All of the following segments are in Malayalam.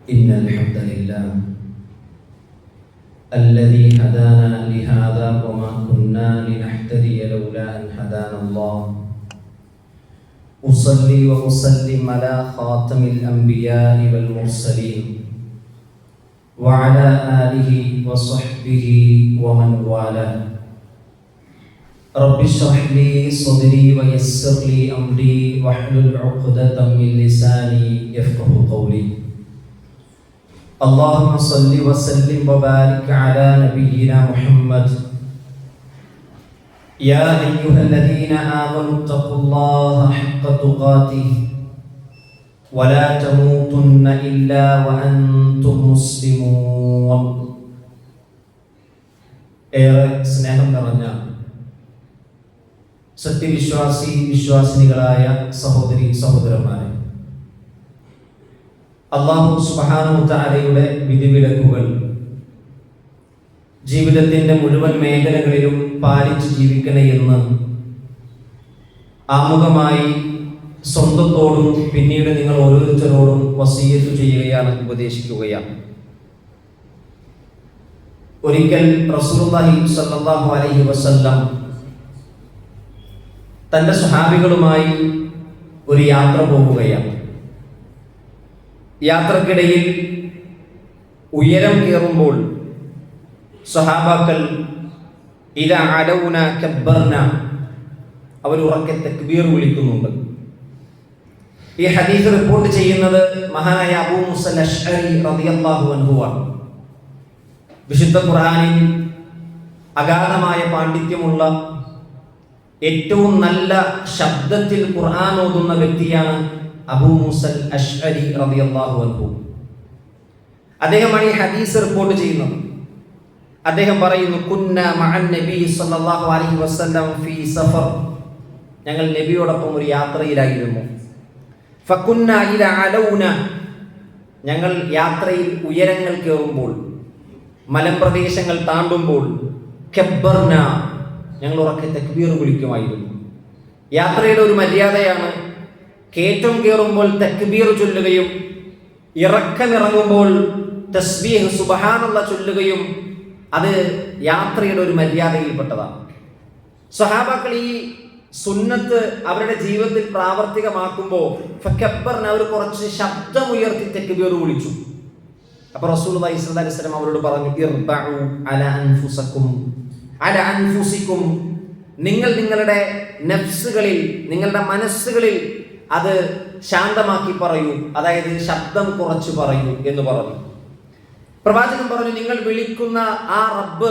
إن الحمد لله الذي هدانا لهذا وما كنا لنهتدي لولا أن هدانا الله أصلي وأسلم على خاتم الأنبياء والمرسلين وعلى آله وصحبه ومن والاه رب اشرح لي صدري ويسر لي أمري واحلل عقدة من لساني يفقه قولي اللهم صل وسلم وبارك على نبينا محمد يا أيها الذين آمنوا اتقوا الله حق تقاته ولا تموتن إلا وأنتم مسلمون. ഏറെ സ്നേഹം നിറഞ്ഞ വിശ്വാസിനികളായ സഹോദരി സഹോദരന്മാരെ, അല്ലാഹു സുബ്ഹാനഹു വ തആലയുടെ വിധിവിലക്കുകൾ ജീവിതത്തിന്റെ മുഴുവൻ മേഖലകളിലും പാലിച്ച് ജീവിക്കണേ എന്ന് ആമുഖമായി സ്വന്തത്തോടും പിന്നീട് നിങ്ങൾ ഓരോരുത്തരോടും വസിയത്ത് ചെയ്യുകയാണ്, ഉപദേശിക്കുകയാണ്. ഒരിക്കൽ റസൂലുള്ളാഹി സ്വല്ലല്ലാഹു അലൈഹി വസല്ലം തന്റെ സ്വഹാബികളുമായി ഒരു യാത്ര പോവുകയാണ്. യാത്രക്കിടയിൽ ഉയരം കയറുമ്പോൾ സ്വഹാബാക്കൾ ഇദാ അലൗന കബ്ബർന, അവർ ഉറക്കെ തക്ബീർ വിളിക്കുന്നുണ്ട്. ഈ ഹദീസ് റിപ്പോർട്ട് ചെയ്യുന്നത് മഹാനായ അബൂ മൂസ അശ്അരി റളിയല്ലാഹു അൻഹു ആണ്. വിശുദ്ധ ഖുർആനിൽ അഗാധമായ പാണ്ഡിത്യമുള്ള, ഏറ്റവും നല്ല ശബ്ദത്തിൽ ഖുർആൻ ഓതുന്ന വ്യക്തിയാണ് അബൂ മൂസ അശ്അരി റളിയല്ലാഹു അൻഹു. അദ്ദേഹമാണ് ഈ ഹദീസ് റിപ്പോർട്ട് ചെയ്യുന്നത്. അദ്ദേഹം പറയുന്നു, കുന്ന മഅൻ നബി സല്ലല്ലാഹു അലൈഹി വസല്ലം ഫീ സഫർ, ഞങ്ങൾ നബിയോടൊപ്പം ഒരു യാത്രയിലായിരുന്നു. ഫകുന്ന ഇദാ അലൗന, ഞങ്ങൾ യാത്രയിൽ ഉയരങ്ങൾ കയറുമ്പോൾ, മലമ്പ്രദേശങ്ങൾ താണ്ടുമ്പോൾ, കബ്ബർന, ഞങ്ങൾ ഉറക്കെ തക്ബീർ വിളിക്കുമായിരുന്നു. യാത്രയുടെ ഒരു മര്യാദയാണ് കയറ്റം കയറുമ്പോൾ തക്ബീർ ചൊല്ലുകയും ഇറക്കമിറങ്ങുമ്പോൾ തസ്ബീഹ് സുബ്ഹാനല്ലാഹ് ചൊല്ലുകയും അത് യാത്രയുടെ ഒരു മര്യാദയിൽപ്പെട്ടതാണ്. സ്വഹാബാക്കൾ ഈ സുന്നത്ത് അവരുടെ ജീവിതത്തിൽ പ്രാവർത്തികമാക്കുമ്പോൾ ഫകബ്ബർന, അവർ കുറച്ച് ശബ്ദമുയർത്തി തക്ബീർ വിളിച്ചു. അപ്പോൾ റസൂലുള്ളാഹി സ്വല്ലല്ലാഹു അലൈഹി വസല്ലം അവരോട് പറഞ്ഞു, ഇർബഉ അലാ അൻഫുസിക്കും, നിങ്ങൾ നിങ്ങളുടെ നഫ്സുകളിൽ, നിങ്ങളുടെ മനസ്സുകളിൽ അത് ശാന്തമാക്കി പറയൂ, അതായത് ശബ്ദം കുറച്ച് പറയൂ എന്ന് പറഞ്ഞു. പ്രവാചകൻ പറഞ്ഞു, നിങ്ങൾ വിളിക്കുന്ന ആ റബ്ബ്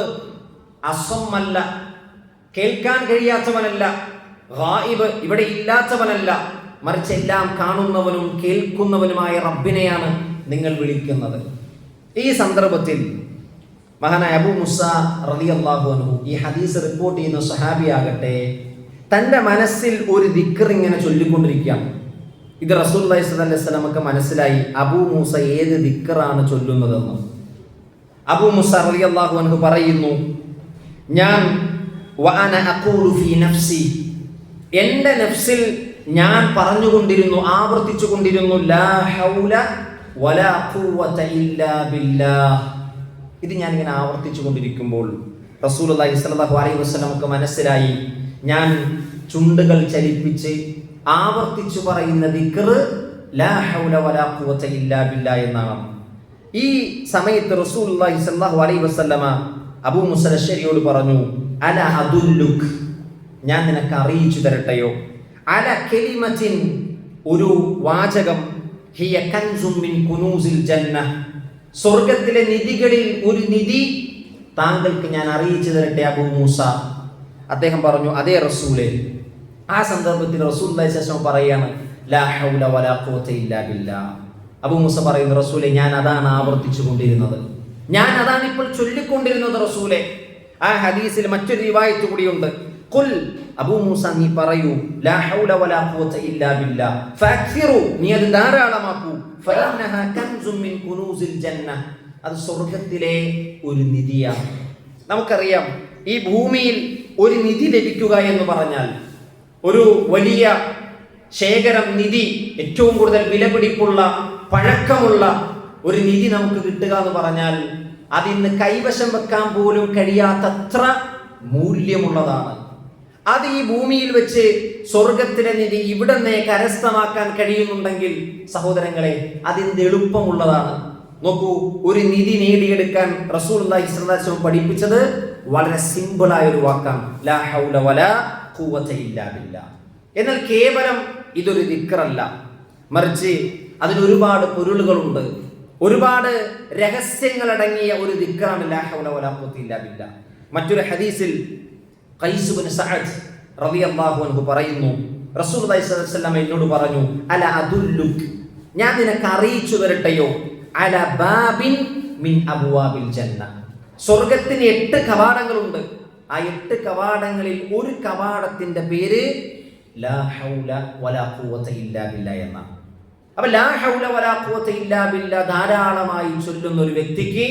അസമ്മല്ല, കേൾക്കാൻ കഴിയാത്തവനല്ല, ഗായിബ്, ഇവിടെ ഇല്ലാത്തവനല്ല, മറിച്ച് എല്ലാം കാണുന്നവനും കേൾക്കുന്നവനുമായ റബ്ബിനെയാണ് നിങ്ങൾ വിളിക്കുന്നത്. ഈ സന്ദർഭത്തിൽ മഹാനായ അബൂ മൂസ റളിയല്ലാഹു അൻഹു, ഈ ഹദീസ് റിപ്പോർട്ട് ചെയ്യുന്ന സ്വഹാബിയാകട്ടെ, തൻ്റെ മനസ്സിൽ ഒരു ദിക്ർ ഇങ്ങനെ ചൊല്ലിക്കൊണ്ടിരിക്കുകയാണ്. ഇത് റസൂലുള്ളാഹി സ്വല്ലല്ലാഹു അലൈഹി വസല്ലമക്ക് മനസ്സിലായി അബൂ മൂസ ഏത് ദിക്റാണ് ചൊല്ലുന്നതെന്ന്. അബൂ മൂസ റളിയല്ലാഹു അൻഹു പറയുന്നു, ഞാൻ വഅന അഖൂലു ഫീ നഫ്സി, എൻ്റെ നഫ്സിൽ ഞാൻ പറഞ്ഞുകൊണ്ടിരുന്നു, ആവർത്തിച്ചു കൊണ്ടിരുന്നു, ലാ ഹൗല വലാ ഖുവത ഇല്ലാ ബില്ലാഹ്. ഇത് ഞാനിങ്ങനെ ആവർത്തിച്ചു കൊണ്ടിരിക്കുമ്പോൾ റസൂലുള്ളാഹി സ്വല്ലല്ലാഹു അലൈഹി വസല്ലമക്ക് മനസ്സിലായി ഞാൻ ചുണ്ടുകൾ ചലിപ്പിച്ച് ആവർത്തിച്ചു പറയുന്ന ദിക്ർ ലാ ഹൗല വലാ ഖുവത ഇല്ലാ ബില്ലാഹ് എന്നാണ്. ഈ സമയത്ത് റസൂലുള്ളാഹി സ്വല്ലല്ലാഹു അലൈഹി വസല്ലമ അബൂ മൂസ അശ്അരിയോട് പറഞ്ഞു, അല അദുല്ലുക്, ഞാൻ നിനക്ക് അറിയിച്ചു തരട്ടെയോ, അല കലിമത്തിൻ, ഒരു വാചകം, ഹിയ കൻസും മിൻ കുനൂസിൽ ജന്ന, സ്വർഗ്ഗത്തിലെ നിധികളിൽ ഒരു നിധി താങ്കൾക്ക് ഞാൻ അറിയിച്ചു തരട്ടെ അബൂ മൂസ. അദ്ദേഹം പറഞ്ഞു, അതേ റസൂലേ. ആ സന്ദർഭത്തിൽ റസൂലുള്ളാഹി സ്വല്ലല്ലാഹു അലൈഹി വസല്ലം പറയാണ്, ലാ ഹൗല വലാ ഖുവത ഇല്ലാ ബില്ലാഹ്. അബൂ മൂസ പറയുന്നു, റസൂലേ, ഞാൻ അതാണ് ആവർത്തിച്ചു കൊണ്ടിരുന്നത്, ഞാൻ അതാണ് ഇപ്പോൾ ചൊല്ലിക്കൊണ്ടിരുന്നത് റസൂലേ. ആ ഹദീസിൽ മറ്റൊരു റിവായത്ത് കൂടിയുണ്ട്, ഖുൽ, അബൂ മൂസ നീ പറയൂ, ലാ ഹൗല വലാ ഖുവത ഇല്ലാ ബില്ലാഹ് ഫഅക്സിറു, നീ അത് ധാരാളമാക്കൂ, ഫഇന്നഹാ കൻസും മിൻ കുനൂസിൽ ജന്ന, അത് സ്വർഗ്ഗത്തിലെ ഒരു നിധിയാണ്. നമുക്കറിയാം, ഈ ഭൂമിയിൽ ഒരു നിധി ലഭിക്കുക എന്ന് പറഞ്ഞാൽ, ഒരു വലിയ ശേഖരം, നിധി, ഏറ്റവും കൂടുതൽ വിലപിടിപ്പുള്ള, പഴക്കമുള്ള ഒരു നിധി നമുക്ക് കിട്ടുക എന്ന് പറഞ്ഞാൽ അതിന്ന് കൈവശം വെക്കാൻ പോലും കഴിയാത്തത്ര മൂല്യമുള്ളതാണ്. അത് ഈ ഭൂമിയിൽ വെച്ച് സ്വർഗത്തിലെ നിധി ഇവിടെ നിന്ന് കരസ്ഥമാക്കാൻ കഴിയുന്നുണ്ടെങ്കിൽ സഹോദരങ്ങളെ, അതിന്റെ എളുപ്പമുള്ളതാണ്. നോക്കൂ, ഒരു നിധി നേടിയെടുക്കാൻ റസൂലുള്ളാഹി സ്വല്ലല്ലാഹു അലൈഹി വസല്ലം പഠിപ്പിച്ചത് വളരെ സിമ്പിളായ ഒരു വാക്കാണ്, ലാ ഹൗല വലാ ഖുവത ഇല്ലാ ബില്ലാ. എന്നാൽ കേവലം ഇതൊരു ദിക്റല്ല, മറിച്ച് അതിന് ഒരുപാട് പൊരുളുകളുണ്ട്, ഒരുപാട് രഹസ്യങ്ങളടങ്ങിയ ഒരു ദിക്റാണ് ലാ ഹൗല വലാ ഖുവത ഇല്ലാ ബില്ലാ. മറ്റൊരു ഹദീസിൽ ഖൈസ് ഇബ്നു സഅദ് റളിയല്ലാഹു അൻഹു പറയുന്നു, റസൂലുള്ളാഹി സ്വല്ലല്ലാഹു അലൈഹി വസല്ലം എന്നോട് പറഞ്ഞു, അല അദുല്ലുക്, ഞാൻ നിനക്ക് അറിയിച്ചു തരട്ടെയോ, അല ബാബിൻ മിൻ അബ്വാബിൽ ജന്ന, സ്വർഗ്ഗത്തിന് 8 കവാടങ്ങളുണ്ട്. ആ 8 കവാടങ്ങളിൽ ഒരു കവാടത്തിന്റെ പേര് ലാ ഹൗല വലാ ഖുവത ഇല്ലാ ബില്ലാ എന്നാണ്. അപ്പൊ ലാ ഹൗല വലാ ഖുവത ഇല്ലാ ബില്ലാ ധാരാളമായി ചൊല്ലുന്ന ഒരു വ്യക്തിക്ക്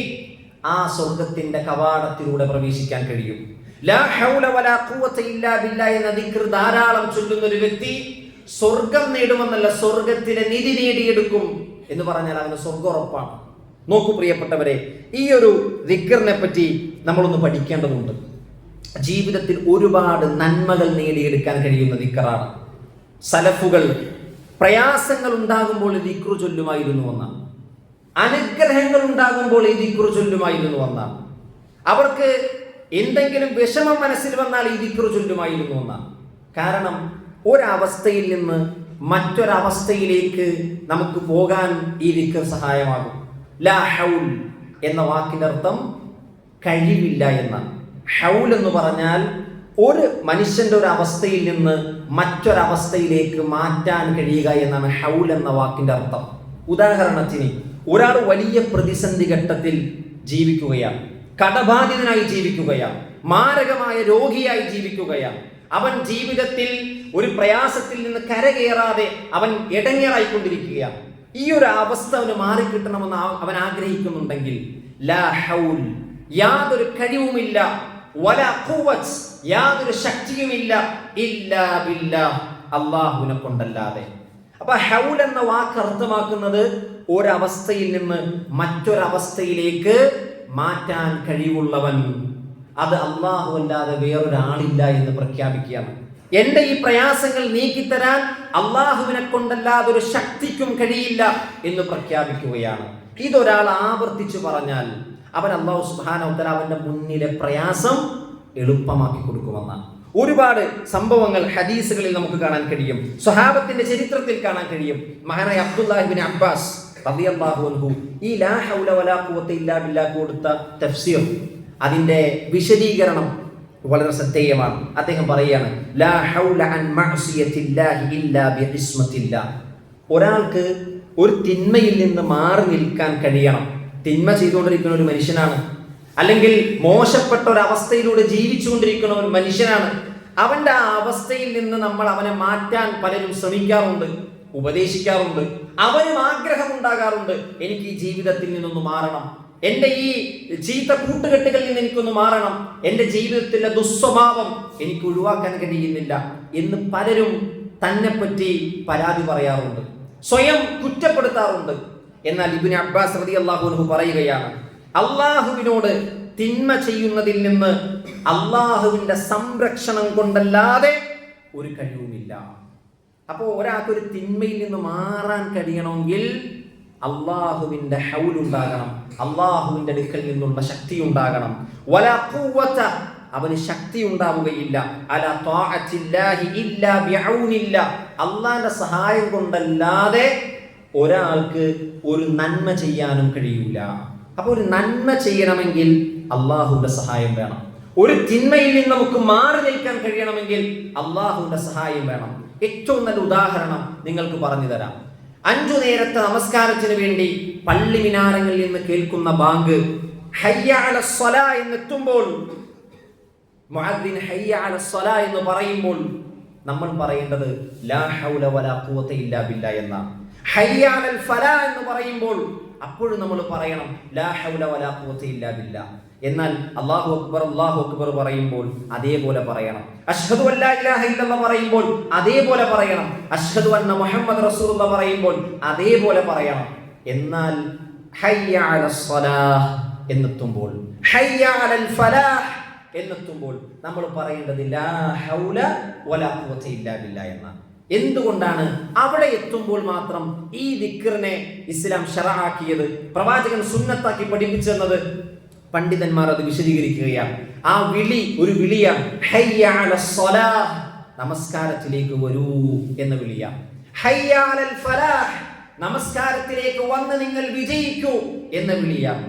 ആ സ്വർഗ്ഗത്തിന്റെ കവാടത്തിലൂടെ പ്രവേശിക്കാൻ കഴിയും. ലാ ഹൗല വലാ ഖുവത ഇല്ലാ ബില്ലാ എന്ന ദിക്ർ ധാരാളം ചൊല്ലുന്ന ഒരു വ്യക്തി സ്വർഗം നേടുമെന്നല്ല, സ്വർഗത്തിലെ നിധി നേടിയെടുക്കും എന്ന് പറഞ്ഞാൽ അവന് സ്വർഗ്ഗം ഉറപ്പാണ്. നോക്കൂ പ്രിയപ്പെട്ടവരെ, ഈ ഒരു ദിക്റിനെ പറ്റി നമ്മളൊന്ന് പഠിക്കേണ്ടതുണ്ട്. ജീവിതത്തിൽ ഒരുപാട് നന്മകൾ നേടിയെടുക്കാൻ കഴിയുന്ന ദിക്റാണ്. സലഫുകൾ പ്രയാസങ്ങൾ ഉണ്ടാകുമ്പോൾ ഈ ദിക്റ് ചൊല്ലുമായിരുന്നു എന്നാണ്, അനുഗ്രഹങ്ങൾ ഉണ്ടാകുമ്പോൾ ഈ ദിക്റ് ചൊല്ലുമായിരുന്നു എന്നാണ്, അവർക്ക് എന്തെങ്കിലും വിഷമം മനസ്സിൽ വന്നാൽ ഈ ദിക്റ് ചൊല്ലുമായിരുന്നു എന്നാണ്. കാരണം ഒരവസ്ഥയിൽ നിന്ന് മറ്റൊരവസ്ഥയിലേക്ക് നമുക്ക് പോകാൻ ഈ ദിക്ർ സഹായമാകും. ലാ ഹൗൽ എന്ന വാക്കിന്റെ അർത്ഥം കഴിവില്ല എന്നാണ്. ഹൗൽ എന്ന് പറഞ്ഞാൽ ഒരു മനുഷ്യന്റെ ഒരു അവസ്ഥയിൽ നിന്ന് മറ്റൊരവസ്ഥയിലേക്ക് മാറ്റാൻ കഴിയുക എന്നാണ് ഹൗൽ എന്ന വാക്കിന്റെ അർത്ഥം. ഉദാഹരണത്തിന്, ഒരാൾ വലിയ പ്രതിസന്ധി ഘട്ടത്തിൽ ജീവിക്കുകയാണ്, കടബാധിതനായി ജീവിക്കുകയാണ്, മാരകമായ രോഗിയായി ജീവിക്കുകയാണ്. അവൻ ജീവിതത്തിൽ ഒരു പ്രയാസത്തിൽ നിന്ന് കരകയറാതെ അവൻ ഇടങ്ങേറായിക്കൊണ്ടിരിക്കുകയാണ്. ഈ ഒരു അവസ്ഥ അവന് മാറിക്കിട്ടണമെന്ന് അവൻ ആഗ്രഹിക്കുന്നുണ്ടെങ്കിൽ ലാ ഹൗൽ, യാതൊരു കഴിവുമില്ല, വലാ ഖുവത്ത്, യാതൊരു ശക്തിയുമില്ല, ഇല്ലാ ബില്ലാഹ്, അല്ലാഹുവിനെ കൊണ്ടല്ലാതെ. അപ്പൊ ഹൗൽ എന്ന വാക്ക് അർത്ഥമാക്കുന്നത് ഒരവസ്ഥയിൽ നിന്ന് മറ്റൊരവസ്ഥയിലേക്ക് മാറ്റാൻ കഴിവുള്ളവൻ, അത് അല്ലാഹു അല്ലാതെ വേറൊരാളില്ല എന്ന് പ്രഖ്യാപിക്കുകയാണ്. എന്റെ ഈ പ്രയാസങ്ങൾ നീക്കിത്തരാൻ അല്ലാഹുവിനെ കൊണ്ടല്ലാതെ ഒരു ശക്തിക്കും കഴിയില്ല എന്ന് പ്രഖ്യാപിക്കുകയാണ്. ഇതൊരാൾ ആവർത്തിച്ചു പറഞ്ഞാൽ അവൻ അല്ലാഹു സുബ്ഹാനഹു വ തആല അവന്റെ മുന്നിലെ പ്രയാസം എളുപ്പമാക്കി കൊടുക്കുമെന്നാണ്. ഒരുപാട് സംഭവങ്ങൾ ഹദീസുകളിൽ നമുക്ക് കാണാൻ കഴിയും, സ്വഹാബത്തിന്റെ ചരിത്രത്തിൽ കാണാൻ കഴിയും. മഹാനായ അബ്ദുല്ലാഹി ഇബ്നു അബ്ബാസ് റളിയല്ലാഹു അൻഹു ഈ ലാ ഹൗല വലാ ഖുവത ഇല്ലാ ബില്ലാഹ് കൊടുത്ത തഫ്സീർ, അതിന്റെ വിശദീകരണം വളരെ ശ്രദ്ധേയമാണ്. അദ്ദേഹം പറയുകയാണ്, ലാ ഹൗല അൻ മഅസിയത്തില്ലാഹി ഇല്ലാ ബിഇസ്മത്തില്ലാഹ്. ഒരാൾക്ക് ഒരു തിന്മയിൽ നിന്ന് മാറി നിൽക്കാൻ കഴിയണം. തിന്മ ചെയ്തുകൊണ്ടിരിക്കുന്ന ഒരു മനുഷ്യനാണ്, അല്ലെങ്കിൽ മോശപ്പെട്ട ഒരു അവസ്ഥയിലൂടെ ജീവിച്ചുകൊണ്ടിരിക്കുന്ന ഒരു മനുഷ്യനാണ്. അവന്റെ ആ അവസ്ഥയിൽ നിന്ന് നമ്മൾ അവനെ മാറ്റാൻ പലരും ശ്രമിക്കാറുണ്ട്, ഉപദേശിക്കാറുണ്ട്. അവനും ആഗ്രഹമുണ്ടാകാറുണ്ട്, എനിക്ക് ഈ ജീവിതത്തിൽ നിന്നൊന്ന് മാറണം, എന്റെ ഈ ചീത്ത കൂട്ടുകെട്ടുകളിൽ നിന്ന് എനിക്കൊന്ന് മാറണം, എന്റെ ജീവിതത്തിലെ ദുസ്വഭാവം എനിക്ക് ഒഴിവാക്കാൻ കഴിയുന്നില്ല എന്ന് പലരും തന്നെ പറ്റി പരാതി പറയാറുണ്ട്, സ്വയം കുറ്റപ്പെടുത്താറുണ്ട്. എന്നാൽ ഇബ്നു അബ്ബാസ് റളിയല്ലാഹു അൻഹു പറയുകയാണ്, അള്ളാഹുവിനോട് തിന്മ ചെയ്യുന്നതിൽ നിന്ന് അള്ളാഹുവിന്റെ സംരക്ഷണം കൊണ്ടല്ലാതെ ഒരു കഴിവുമില്ല. അപ്പോൾ ഒരാൾക്കൊരു തിന്മയിൽ നിന്ന് മാറാൻ കഴിയണമെങ്കിൽ അള്ളാഹുവിന്റെ ഹൗൽ ഉണ്ടാകണം, അള്ളാഹുവിന്റെ അടുക്കൽ നിന്നുള്ള ശക്തി ഉണ്ടാകണം. വലാ ഖുവത, അവന് ശക്തി ഉണ്ടാവുകയില്ല. അലാ ത്വാഅത്തില്ലാഹി ഇല്ലാ ബിഔനില്ലാ, അള്ളാഹുവിന്റെ സഹായം കൊണ്ടല്ലാതെ ഒരാൾക്ക് ഒരു നന്മ ചെയ്യാനും കഴിയൂല. അപ്പോൾ ഒരു നന്മ ചെയ്യണമെങ്കിൽ അള്ളാഹുവിന്റെ സഹായം വേണം. ഒരു തിന്മയിൽ നിന്ന് നമുക്ക് മാറി നിൽക്കാൻ കഴിയണമെങ്കിൽ അള്ളാഹുവിന്റെ സഹായം വേണം. ഏറ്റവും നല്ല ഉദാഹരണം നിങ്ങൾക്ക് പറഞ്ഞു തരാം. 5 നേരത്തെ നമസ്കാരത്തിന് വേണ്ടി പള്ളി മിനാരങ്ങളിൽ നിന്ന് കേൾക്കുന്ന ബാങ്ക് ഹയ്യ അലസ് സ്വലാ എന്നെത്തുമ്പോൾ, മുഅദ്ദിൻ ഹയ്യ അലസ് സ്വലാ എന്ന് പറയുമ്പോൾ നമ്മൾ പറയേണ്ടത് ലാ ഹൗല വലാ ഖുവത ഇല്ലാ ബില്ലാഹ് എന്നാണ്. ഹയ്യ അലൽ ഫലാ എന്ന് പറയുമ്പോൾ അപ്പോഴും നമ്മൾ പറയണം ലാ ഹൗല വലാ ഖുവത ഇല്ലാ ബില്ലാഹ്. എന്നാൽ അല്ലാഹു അക്ബർ പറയുമ്പോൾ അതേപോലെ പറയണം. അഷ്ഹദു അല്ലാ ഇലാഹ ഇല്ലല്ലാഹ് പറയുമ്പോൾ അതേപോലെ പറയണം. അഷ്ഹദു അന്ന മുഹമ്മദ് റസൂലുള്ളാഹ് പറയുമ്പോൾ അതേപോലെ പറയണം. എന്നാൽ ഹയ്യ അലസ് സ്വലാഹ് എന്നെത്തുമ്പോൾ, ഹയ്യ അലൽ ഫലാഹ് എന്നെത്തുമ്പോൾ നമ്മൾ പറയേണ്ടത് ലാ ഹൗല വലാ ഖുവത ഇല്ലാ ബില്ലാഹ് എന്നാണ്. എന്തുകൊണ്ടാണ് അവിടെ എത്തുമ്പോൾ മാത്രം ഈ ദിക്റിനെ ഇസ്ലാം ശറഅാക്കിയത്, പ്രവാചകൻ സുന്നത്താക്കി പഠിപ്പിച്ചു തന്നത്? പണ്ഡിതന്മാർ അത് വിശദീകരിക്കുകയാണ്. ആ വിളി ഒരു വിളിയാണ്. ഹയ്യ അലസ് സ്വലാഹ്, നമസ്കാരത്തിലേക്ക് വരൂ എന്ന വിളിയാണ്. ഹയ്യ അലൽ ഫലാഹ്, നമസ്കാരത്തിലേക്ക് വന്ന് നിങ്ങൾ വിജയിക്കൂ എന്ന വിളിയാണ്.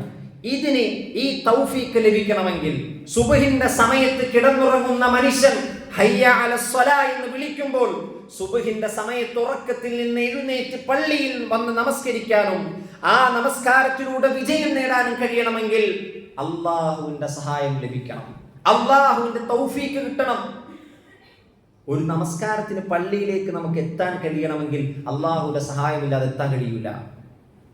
ഇതിന് ഈ തൗഫീഖ് ലഭിക്കണമെങ്കിൽ സുബ്ഹിന്റെ സമയത്ത് കിടന്നുറങ്ങുന്ന മനുഷ്യൻ ഹയ്യ അലസ് സ്വലാഹ് എന്ന് വിളിക്കുമ്പോൾ സുബ്ഹിന്റെ സമയത്ത് ഉറക്കത്തിൽ നിന്ന് എഴുന്നേറ്റ് പള്ളിയിൽ വന്ന് നമസ്കരിക്കാനും ആ നമസ്കാരത്തിലൂടെ വിജയം നേടാനും കഴിയണമെങ്കിൽ അള്ളാഹുവിന്റെ സഹായം ലഭിക്കണം, അള്ളാഹുവിന്റെ തൗഫീഖ് കിട്ടണം. ഒരു നമസ്കാരത്തിന് പള്ളിയിലേക്ക് നമുക്ക് എത്താൻ കഴിയണമെങ്കിൽ അള്ളാഹുവിന്റെ സഹായമില്ലാതെ എത്താൻ കഴിയില്ല.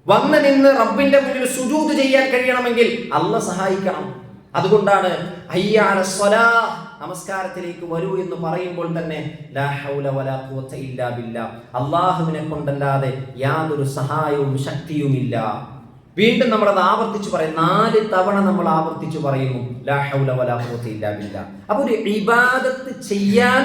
വന്ന് നിന്ന് റബ്ബിന്റെ മുന്നിൽ സുജൂദ് ചെയ്യാൻ കഴിയണമെങ്കിൽ അള്ളാഹ് സഹായിക്കണം. അതുകൊണ്ടാണ് ഹയ്യ അലസ് സ്വലാഹ്, നമസ്കാരത്തിലേക്ക് വരൂ എന്ന് പറയുമ്പോൾ തന്നെ ലാ ഹൗല വലാ ഖുവത ഇല്ലാ ബില്ലാഹ്, അള്ളാഹുവിനെ കൊണ്ടല്ലാതെ യാതൊരു സഹായവും ശക്തിയുമില്ല. വീണ്ടും നമ്മൾ അത് ആവർത്തിച്ചു പറയും, 4 തവണ നമ്മൾ ആവർത്തിച്ചു പറയുന്നു ലാ ഹൗല വലാ ഖുവത ഇല്ലാ ബില്ലാഹ്. അപ്പോൾ ഒരു ഇബാദത്ത് ചെയ്യാൻ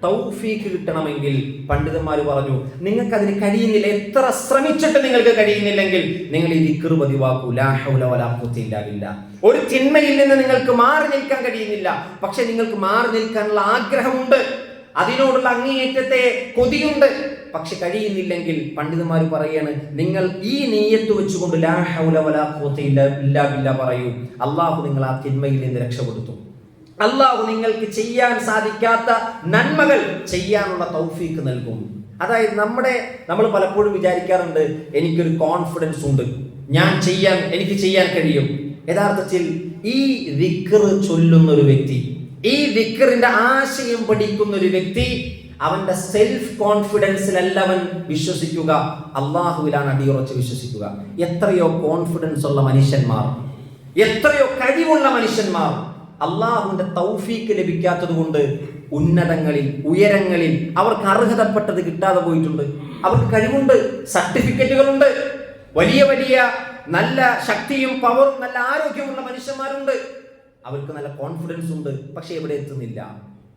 തൗഫീഖ് കിട്ടണമെങ്കിൽ പണ്ഡിതന്മാർ പറഞ്ഞു, നിങ്ങൾക്ക് അതിന് കഴിയുന്നില്ല, എത്ര ശ്രമിച്ചിട്ട് നിങ്ങൾക്ക് കഴിയുന്നില്ലെങ്കിൽ നിങ്ങൾ ഈ ദിക്ർ പതിവാക്കൂ, ലാ ഹൗല വലാ ഖുവത ഇല്ലാ ബില്ലാഹ്. ഒരു തിന്മയിൽ നിന്ന് നിങ്ങൾക്ക് മാറി നിൽക്കാൻ കഴിയുന്നില്ല, പക്ഷെ നിങ്ങൾക്ക് മാറി നിൽക്കാനുള്ള ആഗ്രഹമുണ്ട്, അതിനോടുള്ള അങ്ങേയറ്റത്തെ കൊതിയുണ്ട്, പക്ഷെ കഴിയുന്നില്ലെങ്കിൽ പണ്ഡിതന്മാർ പറയാണ്, നിങ്ങൾ ഈ നിയ്യത്ത് വെച്ചുകൊണ്ട് ലാ ഹൗല വലാ ഖുവത ഇല്ലാ ബില്ലാഹ് പറയൂ. അള്ളാഹു നിങ്ങൾ ആ തിന്മയിൽ നിന്ന് രക്ഷപ്പെടുത്തും. അള്ളാഹു നിങ്ങൾക്ക് ചെയ്യാൻ സാധിക്കാത്ത നന്മകൾ ചെയ്യാനുള്ള തൗഫീഖ് നൽകും. അതായത് നമ്മൾ പലപ്പോഴും വിചാരിക്കാറുണ്ട്, എനിക്കൊരു കോൺഫിഡൻസ് ഉണ്ട്, എനിക്ക് ചെയ്യാൻ കഴിയും. യഥാർത്ഥത്തിൽ ഈ ദിക്ർ ചൊല്ലുന്ന ഒരു വ്യക്തി, ഈ ദിക്റിന്റെ ആശയം പഠിക്കുന്ന ഒരു വ്യക്തി, അവന്റെ സെൽഫ് കോൺഫിഡൻസിലല്ല അവൻ വിശ്വസിക്കുക, അള്ളാഹുവിലാണ് അടിയുറച്ച് വിശ്വസിക്കുക. എത്രയോ കോൺഫിഡൻസ് ഉള്ള മനുഷ്യന്മാർ, എത്രയോ കഴിവുള്ള മനുഷ്യന്മാർ അള്ളാഹുവിന്റെ തൗഫീഖ് ലഭിക്കാത്തത് കൊണ്ട് ഉന്നതങ്ങളിൽ, ഉയരങ്ങളിൽ അവർക്ക് അർഹതപ്പെട്ടത് കിട്ടാതെ പോയിട്ടുണ്ട്. അവർക്ക് കഴിവുണ്ട്, സർട്ടിഫിക്കറ്റുകളുണ്ട്, വലിയ വലിയ നല്ല ശക്തിയും പവറും നല്ല ആരോഗ്യമുള്ള മനുഷ്യന്മാരുണ്ട്, അവർക്ക് നല്ല കോൺഫിഡൻസ് ഉണ്ട്, പക്ഷെ എവിടെ എത്തുന്നില്ല.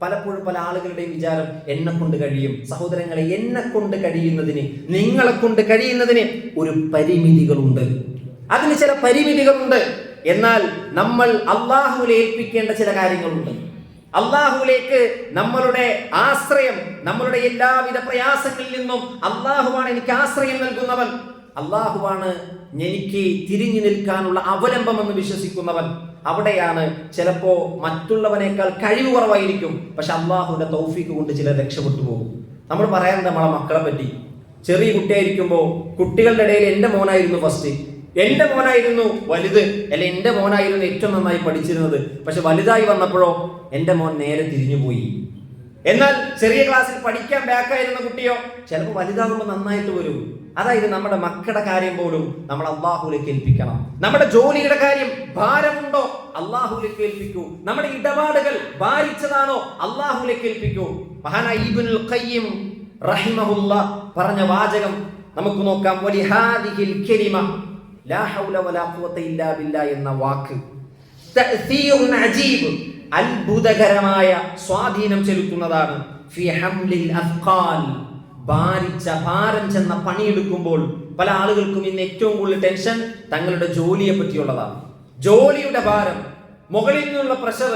പലപ്പോഴും പല ആളുകളുടെയും വിചാരം എന്നെ കൊണ്ട് കഴിയും. സഹോദരങ്ങളെ, എന്നെ കൊണ്ട് കഴിയുന്നതിന്, നിങ്ങളെ കൊണ്ട് കഴിയുന്നതിന് ഒരു പരിമിതികളുണ്ട്, അതിന് ചില പരിമിതികളുണ്ട്. എന്നാൽ നമ്മൾ അള്ളാഹുവിനെ ഏൽപ്പിക്കേണ്ട ചില കാര്യങ്ങളുണ്ട്. അള്ളാഹുവിലേക്ക് നമ്മളുടെ ആശ്രയം, നമ്മളുടെ എല്ലാവിധ പ്രയാസങ്ങളിൽ നിന്നും അള്ളാഹുവാണ് എനിക്ക് ആശ്രയം നൽകുന്നവൻ, അള്ളാഹുവാണ് എനിക്ക് തിരിഞ്ഞു നിൽക്കാനുള്ള അവലംബം എന്ന് വിശ്വസിക്കുന്നവൻ. അവിടെയാണ് ചിലപ്പോ മറ്റുള്ളവനേക്കാൾ കഴിവ് കുറവായിരിക്കും, പക്ഷെ അള്ളാഹുവിന്റെ തൗഫീഖ് കൊണ്ട് ചിലർ രക്ഷപ്പെട്ടു പോകും. നമ്മൾ പറയാറുണ്ട് നമ്മളെ മക്കളെ പറ്റി, ചെറിയ കുട്ടിയായിരിക്കുമ്പോൾ കുട്ടികളുടെ ഇടയിൽ എൻ്റെ മോനായിരുന്നു ഫസ്റ്റ്, എന്റെ മോനായിരുന്നു വലുത്, അല്ലെ എന്റെ മോനായിരുന്നു ഏറ്റവും നന്നായി പഠിച്ചിരുന്നത്. പക്ഷെ വലുതായി വന്നപ്പോഴോ എന്റെ മോൻ നേരെ തിരിഞ്ഞുപോയി. എന്നാൽ ചെറിയ ക്ലാസ്സിൽ പഠിക്കാൻ ബാക്കായിരുന്ന കുട്ടിയോ ചിലപ്പോൾ വലുതാകുമ്പോൾ നന്നായിട്ട് വരും. അതായത് നമ്മുടെ മക്കളുടെ കാര്യം പോലും നമ്മൾ അള്ളാഹുവിലേക്ക് ഏൽപ്പിക്കണം. നമ്മുടെ ജോലിയുടെ കാര്യം ഭാരമുണ്ടോ, അള്ളാഹുവിലേക്ക് ഏൽപ്പിക്കൂ. നമ്മുടെ ഇടപാടുകൾ ഭാരിച്ചതാണോ, അള്ളാഹുവിലേക്ക് ഏൽപ്പിക്കൂ. മഹാനായ ഇബ്നുൽ ഖയ്യിം റഹിമഹുല്ലാഹ് പറഞ്ഞ വാചകം നമുക്ക് നോക്കാം. വലിഹാദിഹിൽ കലിമ ലാ ഹൗല വലാ ഖുവത ഇല്ലാ ബില്ലാഹ് എന്ന വാക്ക് തഅ്സീറുൻ അജീബ്, അത്ഭുതകരമായ സ്വാധീനം ചെലുത്തുന്നതാണ്. ഫി ഹംലിൽ അസ്ഖാൽ, ഭാരിച്ച ഭാരം ചെന്ന പണിയെടുക്കുമ്പോൾ പല ആളുകൾക്കും ഇന്ന് ഏറ്റവും കൂടുതൽ ടെൻഷൻ തങ്ങളുടെ ജോലിയെ പറ്റിയുള്ളതാണ്. ജോലിയുടെ ഭാരം, മുകളിൽ നിന്നുള്ള പ്രഷർ,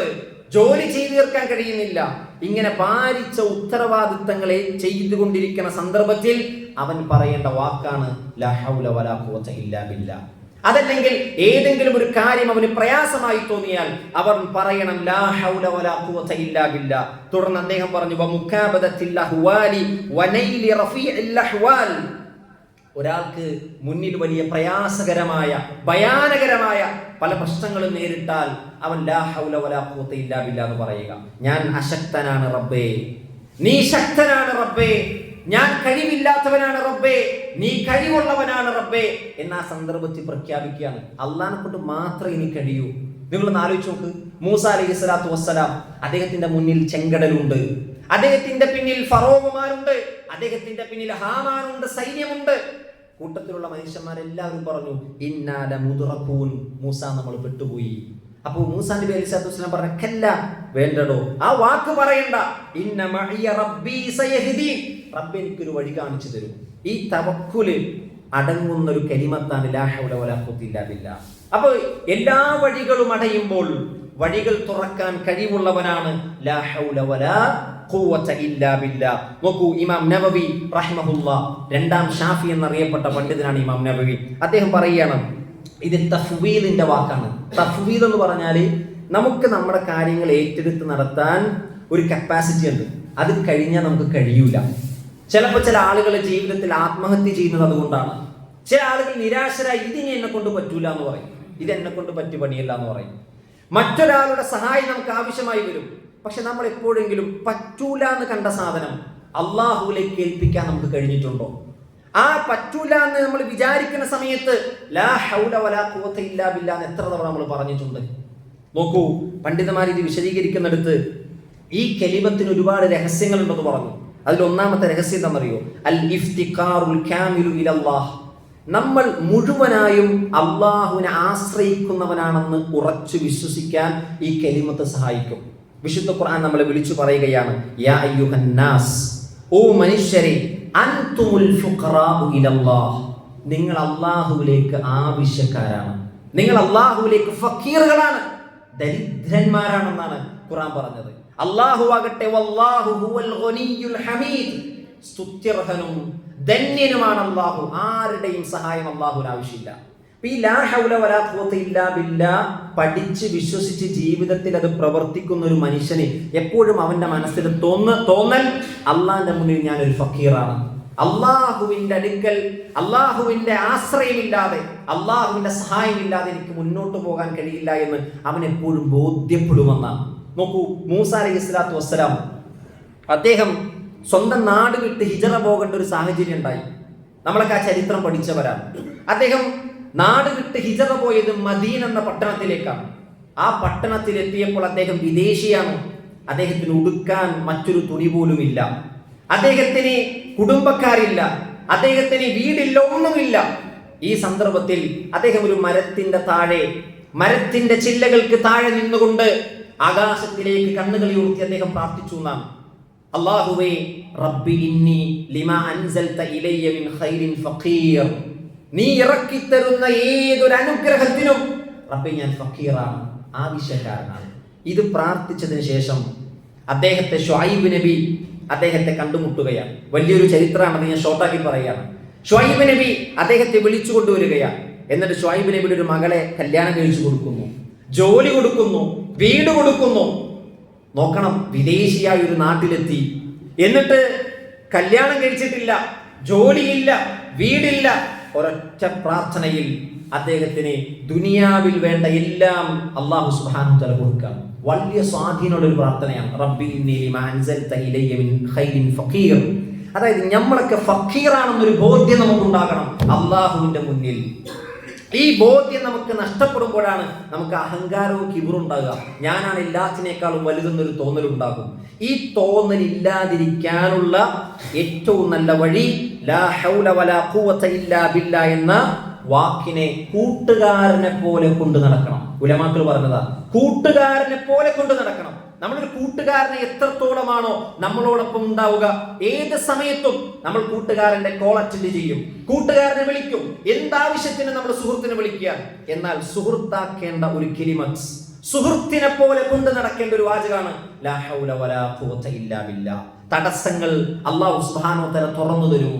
ജോലി ചെയ്തു തീർക്കാൻ കഴിയുന്നില്ല. ഇങ്ങനെ ഭാരിച്ച ഉത്തരവാദിത്തങ്ങളെ ചെയ്തുകൊണ്ടിരിക്കുന്ന സന്ദർഭത്തിൽ അവൻ പറയേണ്ട വാക്കാണ് ലാ ഹൗല വലാ ഖുവത ഇല്ലാ ബില്ലാഹ്. അതല്ലെങ്കിൽ ഏതെങ്കിലും ഒരു കാര്യം അവന് പ്രയാസമായി തോന്നിയാൽ അവൻ പറയണം ലാ ഹൗല വലാ ഖുവത ഇല്ലാ ബില്ലാഹ്. തുടർന്ന് അദ്ദേഹം പറഞ്ഞു വമുകാബദത്തിൽ അഹ്വാലി വനൈലി റഫീഇൽ അഹ്വാൽ. ഒരാൾക്ക് മുന്നിൽ വലിയ പ്രയാസകരമായ ഭയാനകരമായ പല പ്രശ്നങ്ങളും നേരിട്ടാൽ അവൻ ലാ ഹൗല വലാ ഖുവത ഇല്ലാ ബില്ലാഹ് എന്ന് പറയുക. ഞാൻ അശക്തനാണ് റബ്ബേ, നീ ശക്തനാണ് റബ്ബേ, ഞാൻ കഴിവില്ലാത്തവനാണ് റബ്ബേ, നീ കഴിവുള്ളവനാണ് റബ്ബേ എന്ന ആ സന്ദർഭത്തിൽ പ്രഖ്യാപിക്കുകയാണ്. അള്ളാഹിനെ കൊണ്ട് മാത്രമേ ഇനി കഴിയൂ. നിങ്ങളൊന്ന് ആലോചിച്ച് നോക്ക്. മൂസ അലൈഹി സ്വലാത്തു വസ്സലാം, അദ്ദേഹത്തിന്റെ മുന്നിൽ ചെങ്കടലുണ്ട്, അദ്ദേഹത്തിന്റെ പിന്നിൽ ഫറോവമാരുണ്ട്, അദ്ദേഹത്തിന്റെ പിന്നിൽ ഹാമാനുണ്ട്, സൈന്യമുണ്ട്. കൂട്ടത്തിലുള്ള മനുഷ്യന്മാരെല്ലാവരും പറഞ്ഞു ഇന്നാല മുദ്റഖൂൻ, മൂസ നമ്മൾ പെട്ടുപോയി. അപ്പോൾ മൂസാ നബി അലൈഹിസ്സലാത്തു വസ്സലാം പറഞ്ഞ കല്ല, വേണ്ടടോ, ആ വാക്ക് പറയണ്ട. ഇന്ന മഇയ റബ്ബി സയഹ്ദീൻ, റബ്ബ് എനിക്കൊരു വഴി കാണിച്ചു തരും. ഈ തവക്കുല് അടങ്ങുന്ന ഒരു കലിമത്താണ് ലാ ഹൗല വലാ ഖുവത ഇല്ലാ ബില്ലാ. അപ്പോൾ എല്ലാ വഴികളും അടയുമ്പോൾ വഴികൾ തുറക്കാൻ കഴിവുള്ളവനാണ് ലാ ഹൗല വലാ ഖുവത ഇല്ലാ ബില്ലാ. നോക്കൂ, ഇമാം നവവി റഹിമഹുല്ലാ, രണ്ടാം ഷാഫി എന്നറിയപ്പെട്ട പണ്ഡിതനാണ് ഇമാം നവവി. അദ്ദേഹം പറയുകയാണ്, ഇത് തഫ്വീദിന്റെ വാക്കാണ്. തഫ്വീദ് എന്ന് പറഞ്ഞാൽ നമുക്ക് നമ്മുടെ കാര്യങ്ങൾ ഏറ്റെടുത്ത് നടത്താൻ ഒരു കപ്പാസിറ്റി ഉണ്ട്. അത് കഴിഞ്ഞാൽ നമുക്ക് കഴിയൂല. ചിലപ്പോൾ ചില ആളുകൾ ജീവിതത്തിൽ ആത്മഹത്യ ചെയ്യുന്നത് അതുകൊണ്ടാണ്. ചില ആളുകൾ നിരാശരായി ഇതിനെ എന്നെ കൊണ്ട് പറ്റൂല എന്ന് പറയും, ഇത് എന്നെ കൊണ്ട് പറ്റി പണിയല്ല എന്ന് പറയും. മറ്റൊരാളുടെ സഹായം നമുക്ക് ആവശ്യമായി വരും. പക്ഷെ നമ്മൾ എപ്പോഴെങ്കിലും പറ്റൂല എന്ന് കണ്ട സാധനം അള്ളാഹുവിലേക്ക് ഏൽപ്പിക്കാൻ നമുക്ക് കഴിഞ്ഞിട്ടുണ്ടോ? ആ പറ്റൂല എന്ന് നമ്മൾ വിചാരിക്കുന്ന സമയത്ത് ലാ ഹൗല വലാ ഖുവത ഇല്ലാ ബില്ലാ എന്ന് എത്ര തവണ നമ്മൾ പറഞ്ഞിട്ടുണ്ട്. നോക്കൂ, പണ്ഡിതന്മാർ ഇത് വിശദീകരിക്കുന്നിടത്ത് ഈ കലിമത്തിന് ഒരുപാട് രഹസ്യങ്ങളുണ്ടെന്ന് പറഞ്ഞു. അതിൽ ഒന്നാമത്തെ രഹസ്യം എന്താണെന്നറിയോ? അൽ ഇഫ്തിഖാറുൽ കാമിലു ഇലല്ലാഹ്. നമ്മൾ മുഴുവനായും അള്ളാഹുവിനെ ആശ്രയിക്കുന്നവനാണെന്ന് ഉറച്ചു വിശ്വസിക്കാൻ ഈ കലിമത്ത് സഹായിക്കും. വിശുദ്ധ ഖുർആൻ നമ്മളെ വിളിച്ചു പറയുകയാണ്, യാ അയ്യുഹന്നാസ്, ഓ മനുഷ്യരെ, അൻതുമുൽ ഫുഖറാഉ ഇലല്ലാഹ്, നിങ്ങൾ അള്ളാഹുവിലേക്ക് ആവശ്യക്കാരാണ്, നിങ്ങൾ അള്ളാഹുവിലേക്ക് ഫക്കീറുകളാണ്, ദരിദ്രന്മാരാണെന്നാണ് ഖുർആൻ പറഞ്ഞത്. അല്ലാഹു ആകട്ടെ വല്ലാഹു ഹുവൽ ഗനിയ്യുൽ ഹമീദ്, സ്തുത്യർഹനും ധന്യനുമാണ് അല്ലാഹു. ആരുടെയും സഹായം അല്ലാഹുവിന് ആവശ്യമില്ല. ഈ ലാ ഹൗല വലാ ഖുവത ഇല്ലാ ബില്ലാ പഠിച്ച് വിശ്വസിച്ച് ജീവിതത്തിൽ അത് പ്രവർത്തിക്കുന്ന ഒരു മനുഷ്യന് എപ്പോഴും അവന്റെ മനസ്സിൽ തോന്നൽ അള്ളാഹിന്റെ മുന്നിൽ ഞാനൊരു ഫക്കീറാണ്. അള്ളാഹുവിന്റെ അടുക്കൽ അള്ളാഹുവിന്റെ ആശ്രയമില്ലാതെ അള്ളാഹുവിന്റെ സഹായമില്ലാതെ എനിക്ക് മുന്നോട്ട് പോകാൻ കഴിയില്ല എന്ന് അവൻ എപ്പോഴും ബോധ്യപ്പെടുമെന്നാണ്. നോക്കൂ, മൂസാ അലൈഹിസ്സലാത്തു വസ്സലാം അദ്ദേഹം സ്വന്തം നാട് വിട്ട് ഹിജറ പോകേണ്ട ഒരു സാഹചര്യം ഉണ്ടായി. നമ്മളൊക്കെ ആ ചരിത്രം പഠിച്ചവരാണ്. അദ്ദേഹം നാട് വിട്ട് ഹിജറ പോയത് മദീന എന്ന പട്ടണത്തിലേക്കാണ്. ആ പട്ടണത്തിലെത്തിയപ്പോൾ അദ്ദേഹം വിദേശിയാണ്. അദ്ദേഹത്തിന് ഉടുക്കാൻ മറ്റൊരു തുണി പോലും ഇല്ല, അദ്ദേഹത്തിന് കുടുംബക്കാരില്ല, അദ്ദേഹത്തിന് വീടില്ല, ഒന്നുമില്ല. ഈ സന്ദർഭത്തിൽ അദ്ദേഹം ഒരു മരത്തിന്റെ താഴെ, മരത്തിന്റെ ചില്ലകൾക്ക് താഴെ നിന്നുകൊണ്ട് ആകാശത്തിലേക്ക് കണ്ണുകൾ ഉയർത്തി അദ്ദേഹം പ്രാർത്ഥിച്ചു എന്നാണ്, അല്ലാഹുവേ റബ്ബി ഇന്നി ലിമാ അൻസൽത ഇലയ്യ മിൻ ഖൈരിൻ ഫഖീർ, നീ ഇറക്കി തരുന്ന ഏതൊരു അനുഗ്രഹത്തിനും റബ്ബേ ഞാൻ ഫഖീറാണ്, ആവശ്യക്കാരനാണ്. ഇത് പ്രാർത്ഥിച്ചതിന് ശേഷം അദ്ദേഹത്തെ ശുഐബ് നബി അദ്ദേഹത്തെ കണ്ടുമുട്ടുകയാണ്. വലിയൊരു ചരിത്രമാണ്, ഞാൻ ഷോർട്ടാക്കി പറയുകയാണ്. ശുഐബ് നബി അദ്ദേഹത്തെ വിളിച്ചു കൊണ്ടുവരികയാണ്. എന്നിട്ട് ശുഐബ് നബിയുടെ ഒരു മകളെ കല്യാണം കഴിച്ചു കൊടുക്കുന്നു, ജോലി കൊടുക്കുന്നു, വീട് കൊടുക്കുന്നു. നോക്കണം, വിദേശിയായ ഒരു നാട്ടിലെത്തി, എന്നിട്ട് കല്യാണം കഴിച്ചിട്ടില്ല, ജോലിയില്ല, വീടില്ല. ഒരൊറ്റ പ്രാർത്ഥനയിൽ അദ്ദേഹത്തിന് ദുനിയാവിൽ വേണ്ട എല്ലാം അല്ലാഹു സുബ്ഹാനഹു വതആല കൊടുക്കാം. വലിയ സ്വാധീനമുള്ള ഒരു പ്രാർത്ഥനയാണ്, റബ്ബി ഇന്നി ലിമാ അൻസൽത ഇലയ്യ മിൻ ഖൈരിൻ ഫഖീർ. അതായത് നമ്മളൊക്കെ ഫഖീറാണെന്നൊരു ബോധ്യം നമുക്കുണ്ടാകണം അള്ളാഹുവിന്റെ മുന്നിൽ. ഈ ബോധ്യം നമുക്ക് നഷ്ടപ്പെടുമ്പോഴാണ് നമുക്ക് അഹങ്കാരവും കിബറും ഉണ്ടാകുക. ഞാനാണ് എല്ലാത്തിനേക്കാളും വലുതെന്നൊരു തോന്നലുണ്ടാകും. ഈ തോന്നലില്ലാതിരിക്കാനുള്ള ഏറ്റവും നല്ല വഴി ലാ ഹൗല വലാ ഖുവത ഇല്ലാ ബില്ലാ എന്ന വാക്കിനെ കൂട്ടുകാരനെ പോലെ കൊണ്ട് നടക്കണം. ഉലമാക്കൾ പറഞ്ഞതാ, കൂട്ടുകാരനെ പോലെ കൊണ്ട് നടക്കണം. നമ്മളൊരു കൂട്ടുകാരനെ എത്രത്തോളമാണോ നമ്മളോടൊപ്പം ഉണ്ടാവുക, ഏത് സമയത്തും നമ്മൾ കൂട്ടുകാരന്റെ കോൾ അറ്റൻഡ് ചെയ്യും, കൂട്ടുകാരനെ വിളിക്കും. എന്താവശ്യത്തിന് നമ്മൾ സുഹൃത്തിനെ വിളിക്കുക. എന്നാൽ സുഹൃത്താക്കേണ്ട ഒരു കലിമത്ത്, സുഹൃത്തിനെ പോലെ കൊണ്ട് നടക്കേണ്ട ഒരു വാചകമാണ് ലാ ഹൗല വലാ ഖുവത ഇല്ലാ ബില്ലാ. തടസ്സങ്ങൾ അല്ലാഹു സുബ്ഹാനഹു വ തആല തുറന്നു തരും.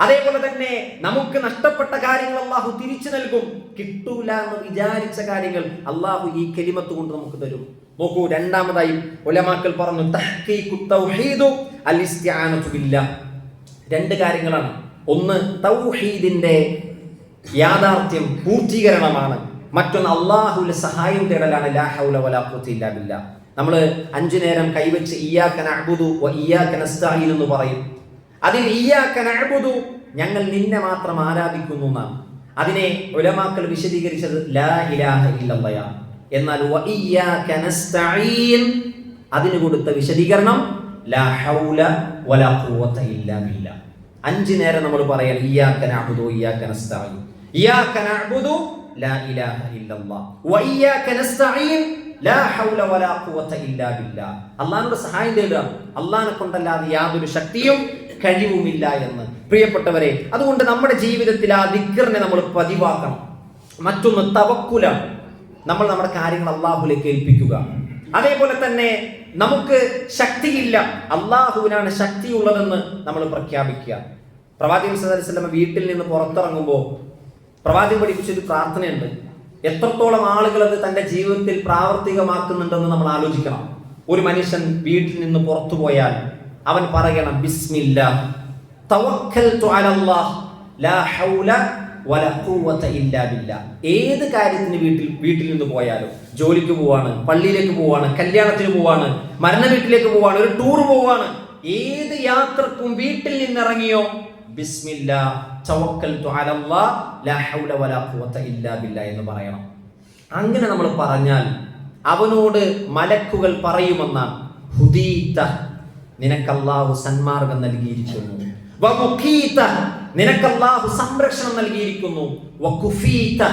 അതേപോലെ തന്നെ നമുക്ക് നഷ്ടപ്പെട്ട കാര്യങ്ങൾ അല്ലാഹു തിരിച്ചു നൽകും. കിട്ടൂല എന്ന് വിചാരിച്ച കാര്യങ്ങൾ അല്ലാഹു ഈ കലിമത്ത് കൊണ്ട് നമുക്ക് തരും. നോക്കൂ, രണ്ടാമതായി ഉലമാക്കൾ പറഞ്ഞു തഹ്ഖീഖുത് തൗഹീദ് അൽ ഇസ്തിആനതു ബില്ലാഹ്. രണ്ട് കാര്യങ്ങളാണ്. ഒന്ന് തൗഹീദിന്റെ യാഥാർത്ഥ്യം, പൂർത്തീകരണമാണ്. മറ്റൊന്ന് അല്ലാഹുവിന്റെ സഹായം തേടലാണ് ലാ ഹൗല വലാ ഖുവത ഇല്ലാ ബില്ലാഹ്. നമ്മൾ 5 നേരം കൈവച്ച് ഇയ്യാക നഅ്ബുദു വ ഇയ്യാക നസ്തഈൻ എന്ന് പറയും. അതിൽ ഇയ്യാക നഅ്ബുദു ഞങ്ങൾ നിന്നെ മാത്രം ആരാധിക്കുന്നു എന്നാണ്. അതിനെ ഉലമാക്കൾ വിശദീകരിച്ചത് ലാ ഇലാഹ ഇല്ലല്ലാഹ്. എന്നാൽ വ ഇയ്യാക നസ്തഈൻ അതിന് കൊടുത്ത വിശദീകരണം ലാ ഹൗല വലാ ഖുവത ഇല്ലാ ബില്ലാഹ്. 5 നേരം നമ്മൾ പറയണം ഇയ്യാക നഅ്ബുദു ഇയ്യാക നസ്തഈൻ. ഇയ്യാക നഅ്ബുദു ലാ ഇലാഹ ഇല്ലല്ലാഹ് വ ഇയ്യാക നസ്തഈൻ ലാ ഹൗല വലാ ഖുവത ഇല്ലാ ബില്ലാഹ്. അല്ലാഹുവിന്റെ സഹായം തേടുക, അല്ലാഹനെ കൊണ്ടല്ലാതെ യാതൊരു ശക്തിയും കഴിവുമില്ല എന്ന്. പ്രിയപ്പെട്ടവരെ, അതുകൊണ്ട് നമ്മുടെ ജീവിതത്തിൽ ആ ദിക്റിനെ നമ്മൾ പതിവാക്കണം. മറ്റൊന്ന് തവക്കുലാണ്. നമ്മൾ നമ്മുടെ കാര്യങ്ങൾ അല്ലാഹുവിലേക്ക് ഏൽപ്പിക്കുക. അതേപോലെ തന്നെ നമുക്ക് ശക്തിയില്ല, അല്ലാഹുവിനാണ് ശക്തിയുള്ളതെന്ന് നമ്മൾ പ്രഖ്യാപിക്കുക. പ്രവാചകൻ സല്ലല്ലാഹു അലൈഹി വസല്ലം വീട്ടിൽ നിന്ന് പുറത്തിറങ്ങുമ്പോൾ പ്രവാചകൻ പഠിപ്പിച്ചൊരു പ്രാർത്ഥനയുണ്ട്. എത്രത്തോളം ആളുകൾ അത് തന്റെ ജീവിതത്തിൽ പ്രാവർത്തികമാക്കുന്നുണ്ടെന്ന് നമ്മൾ ആലോചിക്കണം. ഒരു മനുഷ്യൻ വീട്ടിൽ നിന്ന് പുറത്തു പോയാൽ അവൻ പറയണം ബിസ്മില്ലാഹ് തവക്കൽതു അലല്ലാഹ് ലാ ഹൗല വലാ ഖുവത ഇല്ലാ ബില്ലാഹ്. ഏത് കാര്യത്തിന് വീട്ടിൽ നിന്ന് പോയാലും, ജോലിക്ക് പോവാണ്, പള്ളിയിലേക്ക് പോവാണ്, കല്യാണത്തിന് പോവാണ്, മരണ വീട്ടിലേക്ക് പോവാണ്, ഒരു ടൂർ പോവാണ്, ഏത് യാത്രക്കും വീട്ടിൽ നിന്നിറങ്ങിയോ ബിസ്മില്ലാഹ് തവക്കൽതു അലല്ലാഹ് ലാ ഹൗല വലാ ഖുവത ഇല്ലാ ബില്ലാഹ് എന്ന് പറയണം. അങ്ങനെ നമ്മൾ പറഞ്ഞാൽ അവനോട് മലക്കുകൾ പറയുമെന്നാണ്, ഹുദീത നിനക്ക് അല്ലാഹു സന്മാർഗം നൽകിയിരിക്കുന്നു, വമുഖീത നിനക്ക് അല്ലാഹു സംരക്ഷണം നൽകിയിരിക്കുന്നു, വകുഫീത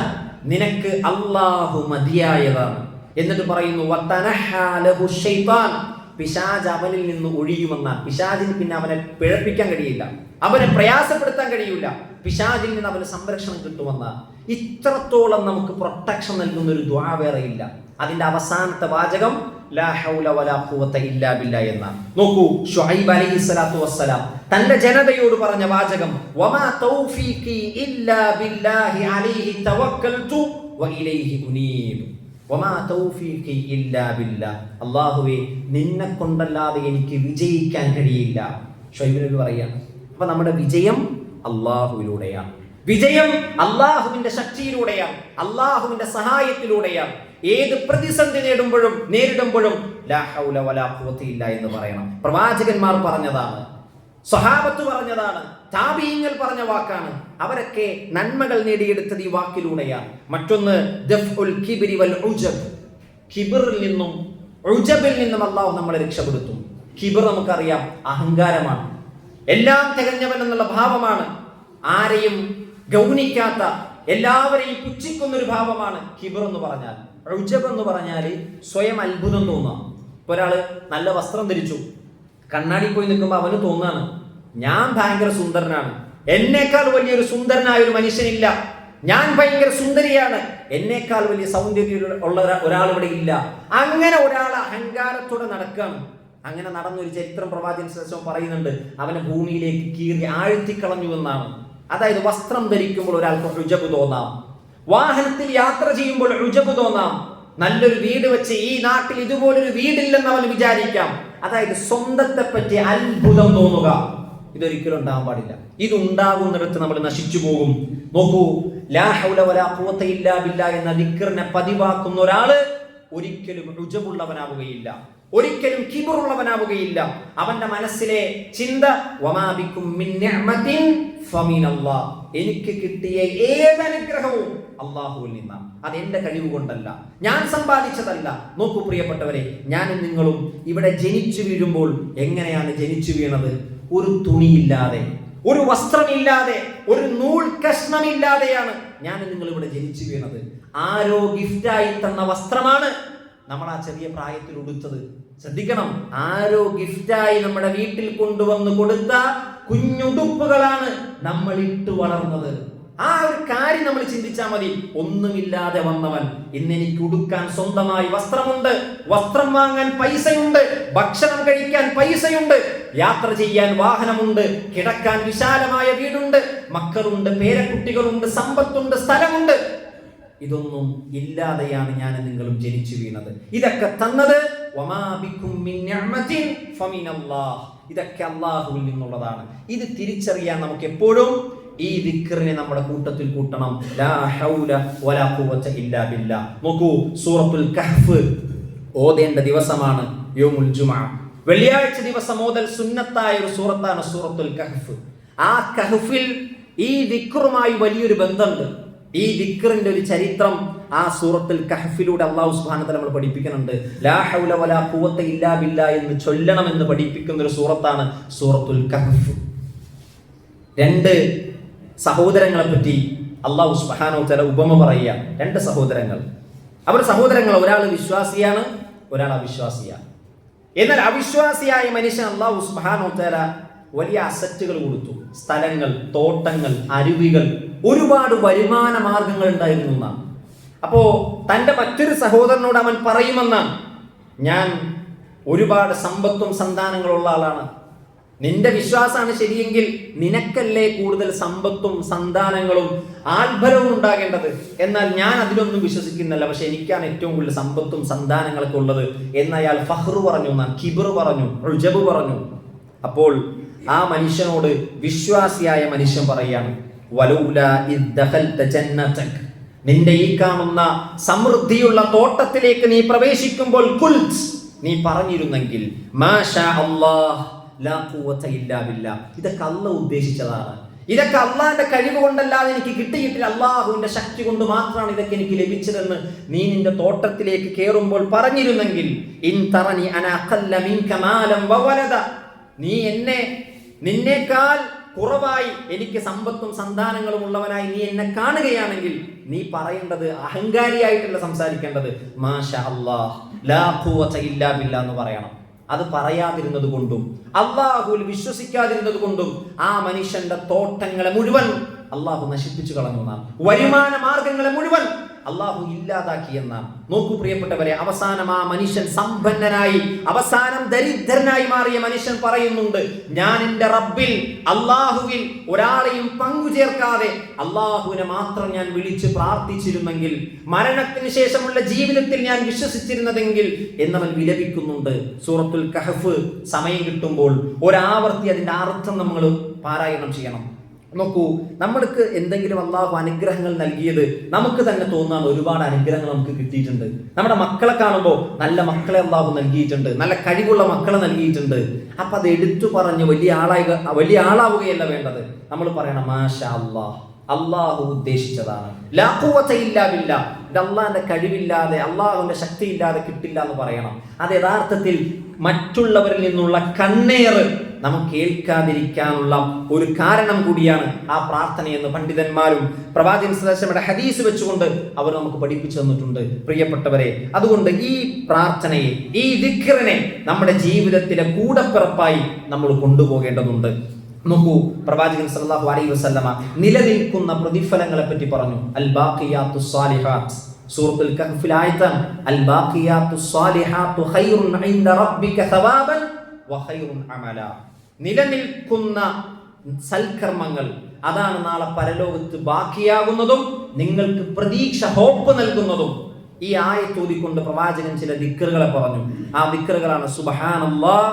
നിനക്ക് അല്ലാഹു മതിയായതാണ്. എന്നിട്ട് പറയുന്നു വതനഹാ ലഹു ശൈത്താൻ പിശാച് അവനിൽ നിന്ന് ഒഴിയുമെന്നാണ്. പിശാചിന് പിന്നെ അവനെ പിഴപ്പിക്കാൻ കഴിയില്ല, അവനെ പ്രയാസപ്പെടുത്താൻ കഴിയില്ല, പിശാചിൽ നിന്ന് അവന് സംരക്ഷണം കിട്ടുമെന്നാണ്. ഇത്രത്തോളം നമുക്ക് പ്രൊട്ടക്ഷൻ നൽകുന്ന ഒരു ദുആ വേറെയില്ല. അതിന്റെ അവസാനത്തെ വാചകം ലാ ഹൗല വലാ ഖുവത ഇല്ലാ ബില്ലാഹ് എന്നാണ്. നോക്കൂ, ശുഐബ് അലൈഹിസ്സലാത്തു വസ്സലാം തന്റെ ജനതയോട് പറഞ്ഞ വാചകം വമാ തൗഫീഖി ഇല്ലാ ബില്ലാഹി അലൈഹി തവക്കൽതു വഇലൈഹി ഉനീബ്. വമാ തൗഫീഖി ഇല്ലാ ബില്ലാഹ്, അല്ലാഹുവേ നിന്നെ കൊണ്ടല്ലാതെ എനിക്ക് വിജയിക്കാൻ കഴിയില്ല. ശുഐബ് നബി പറയാണ്. അപ്പൊ നമ്മുടെ വിജയം അല്ലാഹുവിലൂടെയാണ്, വിജയം അല്ലാഹുവിന്റെ ശക്തിയിലൂടെയാണ്, അല്ലാഹുവിന്റെ സഹായത്തിലൂടെയാണ്. ഏത് പ്രതിസന്ധി നേരിടുമ്പോഴും ലാ ഹൗല വലാ ഖുവത ഇല്ല എന്ന് പറയണം. പ്രവാചകന്മാർ പറഞ്ഞതാണ്, സ്വഹാബത്ത് പറഞ്ഞതാണ്, താബീങ്ങൾ പറഞ്ഞ വാക്കാണ്. അവരൊക്കെ നന്മകൾ നേടിയെടുത്തത് ഈ വാക്കിലൂടെയാണ്. മറ്റൊന്ന് ദഫ്ഉൽ കിബ്രി വൽ ഉജബ്, കിബ്റിൽ നിന്നും ഉജബിൽ നിന്നും അല്ലാഹു നമ്മളെ രക്ഷപ്പെടുത്തും. കിബ്ർ നമുക്കറിയാം അഹങ്കാരമാണ്, എല്ലാം തികഞ്ഞവൻ എന്നുള്ള ഭാവമാണ്, ആരെയും ഗൗനിക്കാത്ത, എല്ലാവരെയും പുച്ഛിക്കുന്ന ഒരു ഭാവമാണ് കിബ്ർ എന്ന് പറഞ്ഞാൽ. ഉജബ് എന്ന് പറഞ്ഞാൽ സ്വയം അത്ഭുതം തോന്നാം. ഇപ്പൊ ഒരാള് നല്ല വസ്ത്രം ധരിച്ചു, കണ്ണാടി പോയി നിൽക്കുമ്പോൾ അവന് തോന്നാണ് ഞാൻ ഭയങ്കര സുന്ദരനാണ്, എന്നേക്കാൾ വലിയൊരു സുന്ദരനായ ഒരു മനുഷ്യനില്ല, ഞാൻ ഭയങ്കര സുന്ദരിയാണ്, എന്നേക്കാൾ വലിയ സൗന്ദര്യം ഉള്ള ഒരാൾ ഇവിടെ ഇല്ല. അങ്ങനെ ഒരാൾ അഹങ്കാരത്തോടെ നടക്കുകയാണ്. അങ്ങനെ നടന്നൊരു ചരിത്രം പ്രവാചകൻ സല്ലല്ലാഹു അലൈഹി വസല്ലം പറയുന്നുണ്ട്, അവനെ ഭൂമിയിലേക്ക് കീറി ആഴ്ത്തിക്കളഞ്ഞു എന്നാണ്. അതായത് വസ്ത്രം ധരിക്കുമ്പോൾ ഒരാൾക്ക് ഉജബ് തോന്നാം, വാഹനത്തിൽ യാത്ര ചെയ്യുമ്പോൾ ഉജബ് തോന്നാം, നല്ലൊരു വീട് വെച്ച് ഈ നാട്ടിൽ ഇതുപോലൊരു വീടില്ലെന്ന് അവന് വിചാരിക്കാം. അതായത് സ്വന്തത്തെ പറ്റി അത്ഭുതം തോന്നുക, ഇതൊരിക്കലും ഉണ്ടാകാൻ പാടില്ല. ഇതുണ്ടാകുന്നിടത്ത് നമ്മൾ നശിച്ചു പോകും. നോക്കൂ, ലാ ഹൗല വലാ ഖുവത ഇല്ലാ ബില്ലാഹ് എന്ന ദിക്റിനെ പതിവാക്കുന്ന ഒരാള് ഒരിക്കലും ഉജബുള്ളവനാവുകയില്ല, ഒരിക്കലും കിബറുള്ളവനാവുകയില്ല. അവന്റെ മനസ്സിലെ ചിന്ത വമാ ബികും മിൻ നിഅമത്തിൻ ഫമിനല്ലാഹ്, എനിക്ക് കിട്ടിയ ഏതനുഗ്രഹവും അല്ലാഹുവിൽ നിന്നാണ്, അത് എന്റെ കഴിവ് കൊണ്ടല്ല, ഞാൻ സമ്പാദിച്ചതല്ല. നോക്കൂ പ്രിയപ്പെട്ടവരെ, ഞാനും നിങ്ങളും ഇവിടെ ജനിച്ചു വീഴുമ്പോൾ എങ്ങനെയാണ് ജനിച്ചു വീണത്? ഒരു തുണിയില്ലാതെ, ഒരു വസ്ത്രമില്ലാതെ, ഒരു നൂൽ കഷ്ണമില്ലാതെയാണ് ഞാനും നിങ്ങൾ ഇവിടെ ജനിച്ചു വീണത്. ആരോ ഗിഫ്റ്റായി തന്ന വസ്ത്രമാണ് നമ്മൾ ആ ചെറിയ പ്രായത്തിൽ ഉടുത്തത്. ശ്രദ്ധിക്കണം, ആരോ ഗിഫ്റ്റായി നമ്മുടെ വീട്ടിൽ കൊണ്ടുവന്ന് കൊടുത്ത കുഞ്ഞുടുപ്പുകളാണ് നമ്മൾ ഇട്ട് വളർന്നത്. ആ ഒരു കാര്യം നമ്മൾ ചിന്തിച്ചാൽ മതി. ഒന്നുമില്ലാതെ വന്നവൻ ഇന്ന് എനിക്ക് ഉടുക്കാൻ സ്വന്തമായി വസ്ത്രമുണ്ട്, വസ്ത്രം വാങ്ങാൻ പൈസയുണ്ട്, ഭക്ഷണം കഴിക്കാൻ പൈസയുണ്ട്, യാത്ര ചെയ്യാൻ വാഹനമുണ്ട്, കിടക്കാൻ വിശാലമായ വീടുണ്ട്, മക്കളുണ്ട്, പേരക്കുട്ടികളുണ്ട്, സമ്പത്തുണ്ട്, സ്ഥലമുണ്ട്. ഇതൊന്നും ഇല്ലാതെയാണ് ഞാൻ നിങ്ങളും ജനിച്ചു വീണത്. ഇതൊക്കെ തന്നത് വമാ ബികും മിൻ നിഅമത്തിൻ ഫമിനല്ലാഹ്, ഇതൊക്കെ അല്ലാഹുവിൽ നിന്നുള്ളതാണ്. ഇത് തിരിച്ചറിയാൻ നമുക്ക് എപ്പോഴും ഈ ദിക്റിനെ നമ്മുടെ കൂട്ടത്തിൽ കൂട്ടണം. ലാ ഹൗല വലാ ഖുവത ഇല്ലാ ബില്ലാഹ്. നോക്കൂ, സൂറത്തുൽ കഹ്ഫ് ഓതേണ്ട ദിവസമാണ് യൗമുൽ ജുമുഅ. വെള്ളിയാഴ്ച ദിവസം ഓതൽ സുന്നത്തായ ഒരു സൂറത്താണ് സൂറത്തുൽ കഹ്ഫ്. ആ കഹ്ഫിൽ ഈ ദിക്റുമായി വലിയൊരു ബന്ധമുണ്ട്. ഈ ദിക്റിന്റെ ഒരു ചരിത്രം ആ സൂറത്തുൽ കഹ്ഫിലൂടെ അല്ലാഹു സുബ്ഹാനഹു വ തആല നമ്മൾ പഠിപ്പിക്കുന്നുണ്ട്. ലാ ഹൗല വലാ ഖുവത ഇല്ലാ ബില്ലാഹ് എന്ന് ചൊല്ലണമെന്ന് പഠിപ്പിക്കുന്ന ഒരു സൂറത്താണ് സൂറത്തുൽ കഹ്ഫ്. രണ്ട് സഹോദരങ്ങളെ പറ്റി അല്ലാഹു സുബ്ഹാനഹു വ തആല ഉപമ പറയുക. രണ്ട് സഹോദരങ്ങൾ, അവർ സഹോദരങ്ങൾ, ഒരാൾ വിശ്വാസിയാണ്, ഒരാൾ അവിശ്വാസിയാണ്. എന്നാൽ അവിശ്വാസിയായ മനുഷ്യൻ അല്ലാഹു സുബ്ഹാനഹു വ തആല വലിയ അസറ്റുകൾ കൊടുത്തു. സ്ഥലങ്ങൾ, തോട്ടങ്ങൾ, അരുവികൾ, ഒരുപാട് വരുമാന മാർഗങ്ങൾ ഉണ്ടായിരുന്നു എന്നാണ്. അപ്പോ തൻ്റെ മറ്റൊരു സഹോദരനോട് അവൻ പറയുമെന്നാണ്, ഞാൻ ഒരുപാട് സമ്പത്തും സന്താനങ്ങളുള്ള ആളാണ്, നിന്റെ വിശ്വാസമാണ് ശരിയെങ്കിൽ നിനക്കല്ലേ കൂടുതൽ സമ്പത്തും സന്താനങ്ങളും ആൽബലവും ഉണ്ടാകേണ്ടത്. എന്നാൽ ഞാൻ അതിലൊന്നും വിശ്വസിക്കുന്നില്ല, പക്ഷെ എനിക്കാണ് ഏറ്റവും കൂടുതൽ സമ്പത്തും സന്താനങ്ങളൊക്കെ ഉള്ളത് എന്നയാൾ ഫഹ്റു പറഞ്ഞു, കിബ്ർ പറഞ്ഞു, ഉജബ് പറഞ്ഞു. അപ്പോൾ ആ മനുഷ്യനോട് വിശ്വാസിയായ മനുഷ്യൻ പറയാണ്, വലൗലാ ഇദ് ദഖൽത ജന്നതക, നിന്റെ ഈ കാണുന്ന സമൃദ്ധിയുള്ള തോട്ടത്തിലേക്ക് നീ പ്രവേശിക്കുമ്പോൾ ഖുൽത്, നീ പറഞ്ഞിരുന്നെങ്കിൽ മാഷാ അല്ലാഹ് ലാ ഖുവത ഇല്ലാ ബില്ലാഹ്, ഇതൊക്കെ അല്ലാഹ് ഉദ്ദേശിച്ചതാണ്, ഇതൊക്കെ അള്ളാഹിന്റെ കഴിവ് കൊണ്ടല്ലാതെ എനിക്ക് കിട്ടിയിട്ടില്ല, അള്ളാഹുവിന്റെ ശക്തി കൊണ്ട് മാത്രമാണ് ഇതൊക്കെ എനിക്ക് ലഭിച്ചതെന്ന് നീ നിന്റെ തോട്ടത്തിലേക്ക് കയറുമ്പോൾ പറഞ്ഞിരുന്നെങ്കിൽ, ഇൻ തറനി അന അഖല്ല മിൻക മാലൻ വവലദ, നീ നിന്നേക്കാൾ കുറവായി എനിക്ക് സമ്പത്തും സന്താനങ്ങളും ഉള്ളവനായി നീ എന്നെ കാണുകയാണെങ്കിൽ നീ പറയേണ്ടത്, അഹങ്കാരിയായിട്ടല്ല സംസാരിക്കേണ്ടത്, മാഷാ അല്ലാഹ് ലാ ഖുവത ഇല്ലാ ബില്ലാഹ് എന്ന് പറയണം. അത് പറയാതിരുന്നത് കൊണ്ടും അള്ളാഹുവിൽ വിശ്വസിക്കാതിരുന്നത് കൊണ്ടും ആ മനുഷ്യന്റെ തോട്ടങ്ങളെ മുഴുവൻ അള്ളാഹു നശിപ്പിച്ചു കളഞ്ഞു എന്നാണ്. വരുമാന മാർഗങ്ങളെ മുഴുവൻ അള്ളാഹു ഇല്ലാതാക്കി എന്നാണ്. നോക്കൂ പ്രിയപ്പെട്ടവരെ, അവസാനം ആ മനുഷ്യൻ സമ്പന്നനായി അവസാനം ദരിദ്രനായി മാറിയ മനുഷ്യൻ പറയുന്നുണ്ട്, ഞാൻ എൻ്റെ റബ്ബിൽ അള്ളാഹുവിൽ ഒരാളെയും പങ്കുചേർക്കാതെ അള്ളാഹുവിനെ മാത്രം ഞാൻ വിളിച്ച് പ്രാർത്ഥിച്ചിരുന്നെങ്കിൽ, മരണത്തിന് ശേഷമുള്ള ജീവിതത്തിൽ ഞാൻ വിശ്വസിച്ചിരുന്നതെങ്കിൽ എന്നവൻ വിലപിക്കുന്നുണ്ട്. സൂറത്തുൽ കഹഫ് സമയം കിട്ടുമ്പോൾ ഒരാവർത്തി അതിൻ്റെ അർത്ഥം നമ്മൾ പാരായണം ചെയ്യണം. നോക്കൂ, നമ്മൾക്ക് എന്തെങ്കിലും അള്ളാഹു അനുഗ്രഹങ്ങൾ നൽകിയത് നമുക്ക് തന്നെ തോന്നാണ്, ഒരുപാട് അനുഗ്രഹങ്ങൾ നമുക്ക് കിട്ടിയിട്ടുണ്ട്. നമ്മുടെ മക്കളെ കാണുമ്പോൾ നല്ല മക്കളെ അള്ളാഹു നൽകിയിട്ടുണ്ട്, നല്ല കഴിവുള്ള മക്കളെ നൽകിയിട്ടുണ്ട്. അപ്പൊ അത് എടുത്തു പറഞ്ഞ് വലിയ ആളാവുകയല്ല വേണ്ടത്. നമ്മൾ പറയണം മാഷാ അല്ലാഹ്, അള്ളാഹു ഉദ്ദേശിച്ചതാണ്, ലാ ഖുവത ഇല്ലാ ബില്ലാഹ്, ഇത് അള്ളാഹിന്റെ കഴിവില്ലാതെ അള്ളാഹുവിന്റെ ശക്തി ഇല്ലാതെ കിട്ടില്ല എന്ന് പറയണം. അത് യഥാർത്ഥത്തിൽ മറ്റുള്ളവരിൽ നിന്നുള്ള കണ്ണേറ് നമുക്ക് കേൾക്കാതിരിക്കാനുള്ള ഒരു കാരണം കൂടിയാണ് ആ പ്രാർത്ഥനയെന്ന് പണ്ഡിതന്മാരും പ്രവാചകൻ സല്ലല്ലാഹു അലൈഹി വസല്ലമയുടെ ഹദീസ് വെച്ചുകൊണ്ട് അവർ നമുക്ക് പഠിപ്പിച്ചു തന്നിട്ടുണ്ട്. പ്രിയപ്പെട്ടവരെ, അതുകൊണ്ട് ഈ പ്രാർത്ഥനയെ, ഈ ദിക്റിനെ നമ്മുടെ ജീവിതത്തിലെ കൂടപ്പിറപ്പായി നമ്മൾ കൊണ്ടുപോകേണ്ടതുണ്ട്. നോക്കൂ, പ്രവാചകൻ സല്ലല്ലാഹു അലൈഹി വസല്ലമ നിലനിൽക്കുന്ന പ്രതിഫലങ്ങളെ പറ്റി പറഞ്ഞു. അൽ ബാഖിയാത്തുസ് സാലിഹാത്ത്, സൂറത്തുൽ കഹ്ഫിൽ ആയത്താണ് അൽ ബാഖിയാത്തുസ് സാലിഹാത്തു ഖൈറുൻ ഇൻദ റബ്ബിക സവാബൻ വ ഖൈറുൻ അമല. നിലനിൽക്കുന്ന സൽക്കർമ്മങ്ങൾ അതാണ് നാളെ പരലോകത്ത് ബാക്കിയാകുന്നതും നിങ്ങൾക്ക് പ്രതീക്ഷ, ഹോപ്പ് നൽകുന്നതും. ഈ ആയത്ത് ഓതിക്കൊണ്ട് പ്രവാചകൻ ചില ദിക്റുകളെ പറഞ്ഞു. ആ ദിക്റുകളാണ് സുബ്ഹാനല്ലാഹ്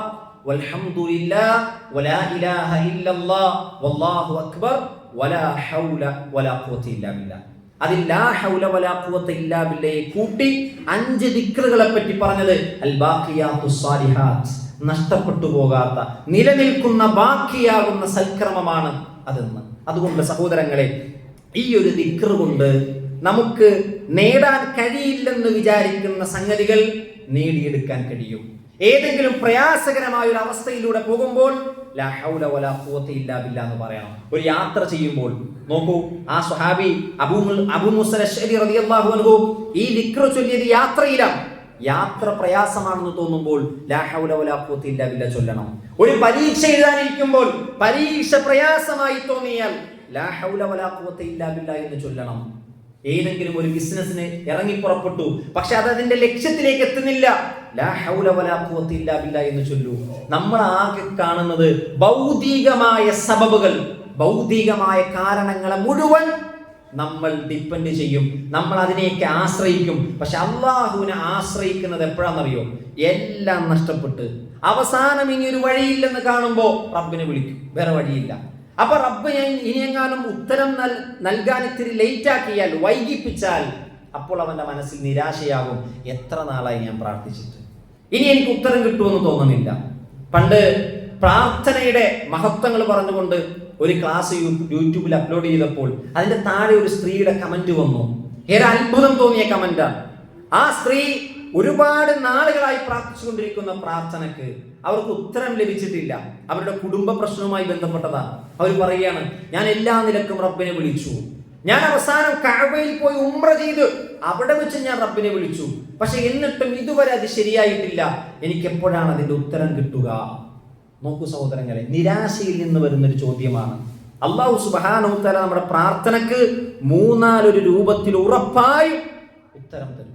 വൽഹംദുലില്ലാഹ് വലാ ഇലാഹ ഇല്ലല്ലാഹ് വല്ലാഹു അക്ബർ വലാ ഹൗല വലാ ഖുവത ഇല്ലാ ബില്ലാഹ്. അതിൽ ലാ ഹൗല വലാ ഖുവത ഇല്ലാ ബില്ലയെ കൂട്ടി 5 ദിക്റുകളെ പറ്റി പറഞ്ഞത് അൽ ബാഖിയാത്തുസ് സാലിഹാത്ത്, നഷ്ടപ്പെട്ടു പോകാത്ത, നിലനിൽക്കുന്ന, ബാക്കിയാകുന്ന സൽക്രമമാണ് അതെന്ന്. അതുകൊണ്ട് സഹോദരങ്ങളെ, ഈ ഒരു ദിക്ർ കൊണ്ട് നമുക്ക് നേടാൻ കഴിയില്ലെന്ന് വിചാരിക്കുന്ന സംഗതികൾ നേടിയെടുക്കാൻ കഴിയും. ഏതെങ്കിലും പ്രയാസകരമായ ഒരു അവസ്ഥയിലൂടെ പോകുമ്പോൾ ലാ ഹൗല വലാ ഖുവത ഇല്ലാ ബില്ലാഹ് എന്ന് പറയണം. ഒരു യാത്ര ചെയ്യുമ്പോൾ നോക്കൂ, ആ സ്വഹാബി അബൂ മൂസ അശ്അരി റളിയല്ലാഹു അൻഹു ഈ ദിക്ർ ചൊല്ലിയത് യാത്രയിലാണ്. യാത്ര പ്രയാസമാണെന്ന് തോന്നുമ്പോൾ ലാ ഹൗല വലാ ഖുവത ഇല്ലാ ബില്ലാഹ് ചൊല്ലണം. ഒരു പരീക്ഷ എഴുതാനിരിക്കുമ്പോൾ പരീക്ഷ പ്രയാസമായി തോന്നിയാൽ ലാ ഹൗല വലാ ഖുവത ഇല്ലാ ബില്ലാഹ് എന്ന് ചൊല്ലണം. ഏതെങ്കിലും ഒരു ബിസിനസ്സിന് ഇറങ്ങി പുറപ്പെട്ടു, പക്ഷെ അത് അതിന്റെ ലക്ഷ്യത്തിലേക്ക് എത്തുന്നില്ല, ലാ ഹൗല വലാ ഖുവത ഇല്ലാ ബില്ലാഹ് എന്ന് ചൊല്ലൂ. നമ്മൾ ആകെ കാണുന്നത് ഭൗതികമായ സബബുകൾ, ഭൗതികമായ കാരണങ്ങളെ മുഴുവൻ നമ്മൾ ഡിപ്പെൻഡ് ചെയ്യും, നമ്മൾ അതിനെയൊക്കെ ആശ്രയിക്കും. പക്ഷെ അള്ളാഹുവിനെ ആശ്രയിക്കുന്നത് എപ്പോഴാണെന്നറിയോ? എല്ലാം നഷ്ടപ്പെട്ട് അവസാനം ഇനി ഒരു വഴിയില്ലെന്ന് കാണുമ്പോൾ റബ്ബിനെ വിളിക്കും, വേറെ വഴിയില്ല. അപ്പൊ റബ്ബ് ഇനിയെങ്ങാനും ഉത്തരം നൽകാൻ ഇത്തിരി ലേറ്റ് ആക്കിയാൽ, വൈകിപ്പിച്ചാൽ, അപ്പോൾ അവന്റെ മനസ്സിൽ നിരാശയാകും. എത്ര നാളായി ഞാൻ പ്രാർത്ഥിച്ചിട്ട്, ഇനി എനിക്ക് ഉത്തരം കിട്ടുമെന്ന് തോന്നുന്നില്ല. പണ്ട് പ്രാർത്ഥനയുടെ മഹത്വങ്ങൾ പറഞ്ഞുകൊണ്ട് ഒരു ക്ലാസ് യൂട്യൂബിൽ അപ്ലോഡ് ചെയ്തപ്പോൾ അതിന്റെ താഴെ ഒരു സ്ത്രീയുടെ കമന്റ് വന്നു. ഏറെ അത്ഭുതം തോന്നിയ കമന്റാണ്. ആ സ്ത്രീ ഒരുപാട് നാളുകളായി പ്രാർത്ഥിച്ചുകൊണ്ടിരിക്കുന്ന പ്രാർത്ഥനക്ക് അവർക്ക് ഉത്തരം ലഭിച്ചിട്ടില്ല. അവരുടെ കുടുംബ പ്രശ്നവുമായി ബന്ധപ്പെട്ടതാണ്. അവർ പറയുകയാണ്, ഞാൻ എല്ലാ നിലക്കും റബ്ബിനെ വിളിച്ചു, ഞാൻ അവസാനം കഅബയിൽ പോയി ഉംറ ചെയ്ത് അവിടെ വെച്ച് ഞാൻ റബ്ബിനെ വിളിച്ചു, പക്ഷെ എന്നിട്ടും ഇതുവരെ അത് ശരിയായിട്ടില്ല, എനിക്ക് എപ്പോഴാണ് അതിന്റെ ഉത്തരം കിട്ടുക? നോക്കൂ സഹോദരങ്ങളെ, നിരാശയിൽ നിന്ന് വരുന്നൊരു ചോദ്യമാണ്. അല്ലാഹു സുബ്ഹാനഹു തആല നമ്മുടെ പ്രാർത്ഥനക്ക് മൂന്നാലൊരു രൂപത്തിൽ ഉറപ്പായും ഉത്തരം തരും.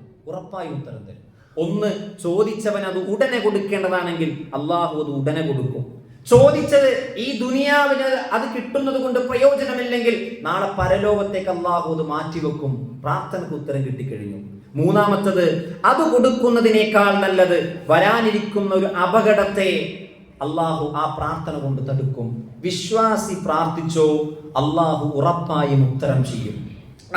ഒന്ന്, ചോദിച്ചവൻ അത് ഉടനെ കൊടുക്കേണ്ടതാണെങ്കിൽ അള്ളാഹു അത് ഉടനെ കൊടുക്കും. ചോദിച്ചത് ഈ ദുനിയാവിന് അത് കിട്ടുന്നത് കൊണ്ട് പ്രയോജനമില്ലെങ്കിൽ നാളെ പരലോകത്തേക്ക് അള്ളാഹു അത് മാറ്റിവെക്കും. പ്രാർത്ഥനക്ക് ഉത്തരം കിട്ടിക്കഴിഞ്ഞു. മൂന്നാമത്തത്, അത് കൊടുക്കുന്നതിനേക്കാൾ നല്ലത് വരാനിരിക്കുന്ന ഒരു അപകടത്തെ അള്ളാഹു ആ പ്രാർത്ഥന കൊണ്ട് തടുക്കും. വിശ്വാസി പ്രാർത്ഥിച്ചോ അള്ളാഹു ഉറപ്പായും ഉത്തരം ചെയ്യും.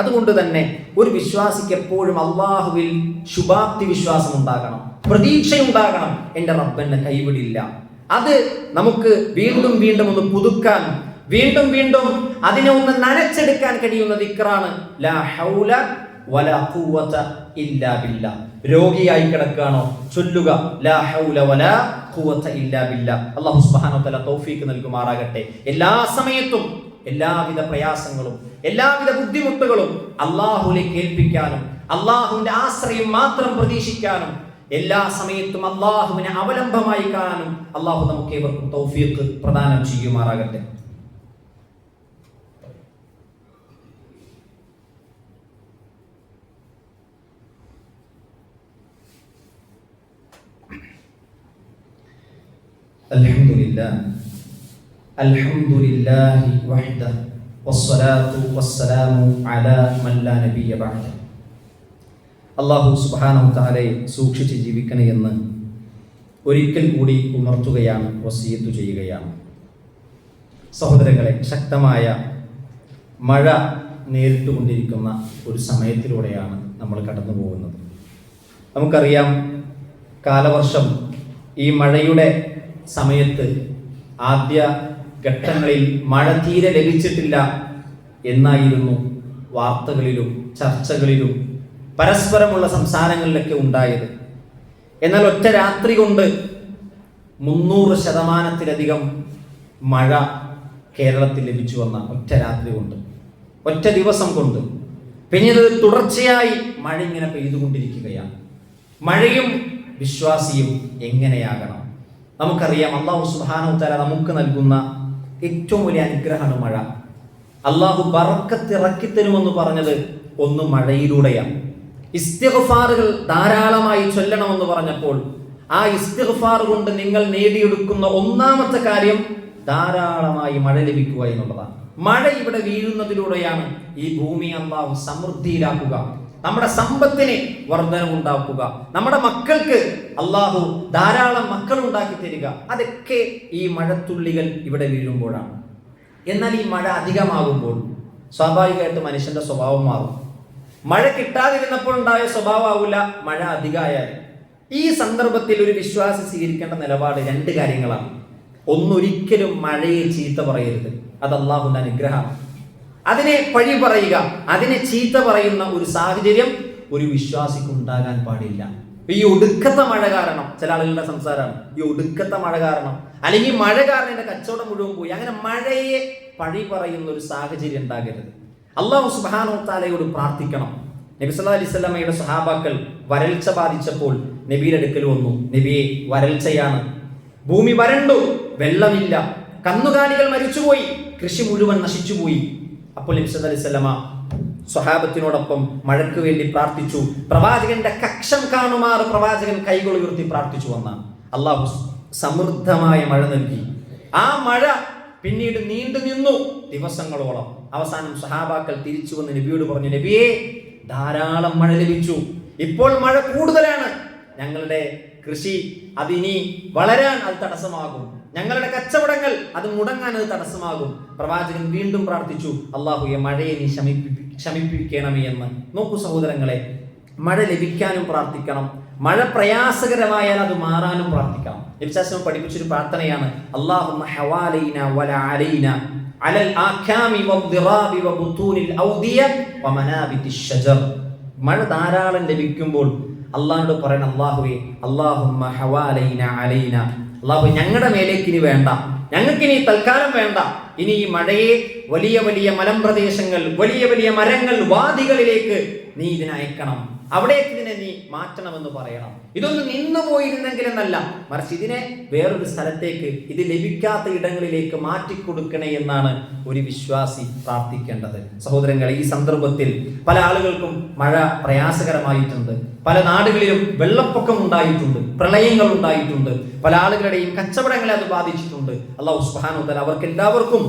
അതുകൊണ്ട് തന്നെ ഒരു വിശ്വാസിക്ക് എപ്പോഴും അള്ളാഹുവിൽ ശുഭാപ്തി വിശ്വാസം ഉണ്ടാകണം, പ്രതീക്ഷയുണ്ടാകണം. എൻ്റെ റബ്ബെന്നെ കൈവിടില്ല. അത് നമുക്ക് വീണ്ടും വീണ്ടും ഒന്ന് പുതുക്കാൻ, വീണ്ടും വീണ്ടും അതിനെ ഒന്ന് നനച്ചെടുക്കാൻ കഴിയുന്ന ദിക്റാണ് ലാ ഹൗല വലാ ഖുവത ഇല്ലാ ബില്ലാ. രോഗിയായി കിടക്കുകയാണോ, ചൊല്ലുക ലാ ഹൗല വലാ ഖുവത ഇല്ലാ ബില്ലാ. അല്ലാഹു സുബ്ഹാനഹു വ തആല തൗഫീഖ് നൽകുമാറാകട്ടെ. എല്ലാ സമയത്തും എല്ലാവിധ പ്രയാസങ്ങളും എല്ലാവിധ ബുദ്ധിമുട്ടുകളും അള്ളാഹുവിലേക്ക് ഏൽപ്പിക്കാനും അള്ളാഹുവിന്റെ ആശ്രയം മാത്രം പ്രതീക്ഷിക്കാനും എല്ലാ സമയത്തും അള്ളാഹുവിനെ അവലംബമായി കാണാനും അള്ളാഹു നമുക്ക് ഏവർക്കും തൗഫീഖ് പ്രദാനം ചെയ്യുമാറാകട്ടെ. അൽഹംദുലില്ലാഹി വഹ്ദഹു വസ്സലാത്തു വസ്സലാമു അലാ മൻ ലാ നബിയ്യ ബഅദഹു. അല്ലാഹു സുബ്ഹാനഹു തആലയെ സൂക്ഷിച്ച് ജീവിക്കണേ എന്ന് ഒരിക്കൽ കൂടി ഉണർത്തുകയാണ്, വസിയത്ത് ചെയ്യുകയാണ്. സഹോദരങ്ങളെ, ശക്തമായ മഴ നേരിട്ടുകൊണ്ടിരിക്കുന്ന ഒരു സമയത്തിലൂടെയാണ് നമ്മൾ കടന്നു പോകുന്നത്. നമുക്കറിയാം, കാലവർഷം ഈ മഴയുടെ സമയത്ത് ആദ്യ ഘട്ടങ്ങളിൽ മഴ തീരെ ലഭിച്ചിട്ടില്ല എന്നായിരുന്നു വാർത്തകളിലും ചർച്ചകളിലും പരസ്പരമുള്ള സംസാരങ്ങളിലൊക്കെ ഉണ്ടായത്. എന്നാൽ ഒറ്റ രാത്രി കൊണ്ട് 300% മഴ കേരളത്തിൽ ലഭിച്ചു വന്ന ഒറ്റ രാത്രി കൊണ്ട്, ഒറ്റ ദിവസം കൊണ്ട്. പിന്നീട് തുടർച്ചയായി മഴ ഇങ്ങനെ പെയ്തുകൊണ്ടിരിക്കുകയാണ്. മഴയും വിശ്വാസിയും എങ്ങനെയാകണം? നമുക്കറിയാം, അല്ലാഹു സുബ്ഹാനഹു തആല നമുക്ക് നൽകുന്ന ഏറ്റവും വലിയ അനുഗ്രഹമാണ് മഴ. അല്ലാഹു ബറക്കത്ത് ഇറക്കി തരുമെന്ന് പറഞ്ഞത് ഒന്ന് മഴയിലൂടെയാണ്. ഇസ്തിഗ്ഫാറുകൾ ധാരാളമായി ചൊല്ലണമെന്ന് പറഞ്ഞപ്പോൾ ആ ഇസ്തിഗ്ഫാർ കൊണ്ട് നിങ്ങൾ നേടിയെടുക്കുന്ന ഒന്നാമത്തെ കാര്യം ധാരാളമായി മഴ ലഭിക്കുക എന്നുള്ളതാണ്. മഴ ഇവിടെ വീഴുന്നതിലൂടെയാണ് ഈ ഭൂമി അല്ലാഹു സമൃദ്ധിയിലാക്കുക, നമ്മുടെ സമ്പത്തിന് വർധനവുണ്ടാക്കുക, നമ്മുടെ മക്കൾക്ക് അല്ലാഹു ധാരാളം മക്കൾ ഉണ്ടാക്കി തരിക. അതൊക്കെ ഈ മഴത്തുള്ളികൾ ഇവിടെ വീഴുമ്പോഴാണ്. എന്നാൽ ഈ മഴ അധികമാകുമ്പോൾ സ്വാഭാവികമായിട്ട് മനുഷ്യന്റെ സ്വഭാവം മാറും. മഴ കിട്ടാതിരുന്നപ്പോൾ ഉണ്ടായ സ്വഭാവമാവില്ല മഴ അധികമായാൽ. ഈ സന്ദർഭത്തിൽ ഒരു വിശ്വാസി സ്വീകരിക്കേണ്ട നിലപാട് 2 കാര്യങ്ങളാണ്. ഒന്നൊരിക്കലും മഴയെ ചീത്ത പറയരുത്, അത് അല്ലാഹുവിന്റെ അനുഗ്രഹമാണ്. അതിനെ പഴി പറയുക, അതിനെ ചീത്ത പറയുന്ന ഒരു സാഹചര്യം ഒരു വിശ്വാസിക്ക് ഉണ്ടാകാൻ പാടില്ല. ഈ ഒടുക്കത്തെ മഴ കാരണം, ചില ആളുകളുടെ സംസാരമാണ് ഈ ഒടുക്കത്തെ മഴ കാരണം, അല്ലെങ്കിൽ മഴ കാരണം എന്റെ കച്ചവടം മുഴുവൻ പോയി, അങ്ങനെ മഴയെ പഴി പറയുന്ന ഒരു സാഹചര്യം ഉണ്ടാകരുത്. അല്ലാഹു സുബ്ഹാനഹു തആലയോട് പ്രാർത്ഥിക്കണം. നബി സല്ലല്ലാഹു അലൈഹി വസല്ലമയുടെ സ്വഹാബാക്കൾ വരൾച്ച ബാധിച്ചപ്പോൾ നബിയുടെ അടുക്കൽ വന്നു, നബിയെ വരൾച്ചയാണ്, ഭൂമി വരണ്ടു, വെള്ളമില്ല, കന്നുകാലികൾ മരിച്ചുപോയി, കൃഷി മുഴുവൻ നശിച്ചുപോയി. അപ്പോൾ നബി സല്ലല്ലാഹു അലൈഹി വസല്ലമ സ്വഹാബത്തിനോടൊപ്പം മഴയ്ക്ക് വേണ്ടി പ്രാർത്ഥിച്ചു. പ്രവാചകന്റെ കക്ഷം കാണുമാറ് പ്രവാചകൻ കൈകൾ ഉയർത്തി പ്രാർത്ഥിച്ചു വന്നാണ്. അല്ലാഹു സമൃദ്ധമായ മഴ നൽകി. ആ മഴ പിന്നീട് നീണ്ടു നിന്നു ദിവസങ്ങളോളം. അവസാനം സ്വഹാബാക്കൾ തിരിച്ചു വന്ന് നബിയോട് പറഞ്ഞു, നബിയേ, ധാരാളം മഴ ലഭിച്ചു, ഇപ്പോൾ മഴ കൂടുതലാണ്, ഞങ്ങളുടെ കൃഷി അതിനി വളരാൻ അത് തടസ്സമാകും, ഞങ്ങളുടെ കച്ചവടങ്ങൾ അത് മുടങ്ങാൻ അത് തടസ്സമാകും. പ്രവാചകൻ വീണ്ടും പ്രാർത്ഥിച്ചു, അല്ലാഹുവേ, മഴയെ നീ ശമിപ്പിക്കണമേ എന്ന്. നോക്കൂ സഹോദരങ്ങളെ, മഴ ലഭിക്കാനും പ്രാർത്ഥിക്കണം, മഴ പ്രയാസകരമായാൽ അത് മാറാനും പ്രാർത്ഥിക്കണം. നബിസ്വല്ലല്ലാഹു പഠിപ്പിച്ചൊരു പ്രാർത്ഥനയാണ്, അല്ലാഹുമ്മ ഹവാലൈന വലാ അലൈന അലൽ ആഖാമി വദ്ദിറാബി വബുതൂനിൽ ഔദിയ വമനാബിതിശ് ശജർ. മഴ ധാരാളം ലഭിക്കുമ്പോൾ അല്ലാഹുവോട് പറയണം, അല്ലാഹുവേ, അല്ലാഹുമ്മ ഹവാലൈന അലൈന, അള്ളാഹു ഞങ്ങളുടെ മേലേക്ക് ഇനി വേണ്ട, ഞങ്ങൾക്കിനി തൽക്കാലം വേണ്ട, ഇനി ഈ മഴയെ വലിയ വലിയ മലമ്പ്രദേശങ്ങൾ, വലിയ വലിയ മരങ്ങൾ, വാദികളിലേക്ക് നീ ഇതിനെ അയക്കണം, അവിടേക്ക് ഇതിനെ നീ മാറ്റണമെന്ന് പറയണം. ഇതൊന്നും നിന്നു പോയിരുന്നെങ്കിലെന്നല്ല, മറിച്ച് ഇതിനെ വേറൊരു സ്ഥലത്തേക്ക്, ഇത് ലഭിക്കാത്ത ഇടങ്ങളിലേക്ക് മാറ്റിക്കൊടുക്കണേ എന്നാണ് ഒരു വിശ്വാസി പ്രാർത്ഥിക്കേണ്ടത്. സഹോദരങ്ങളെ, ഈ സന്ദർഭത്തിൽ പല ആളുകൾക്കും മഴ പ്രയാസകരമായിട്ടുണ്ട്. പല നാടുകളിലും വെള്ളപ്പൊക്കം ഉണ്ടായിട്ടുണ്ട്, പ്രളയങ്ങൾ ഉണ്ടായിട്ടുണ്ട്. പല ആളുകളുടെയും കച്ചവടങ്ങളെ അത് ബാധിച്ചിട്ടുണ്ട്. അല്ലാഹു സുബ്ഹാനഹു വ തആല അവർക്ക് എല്ലാവർക്കും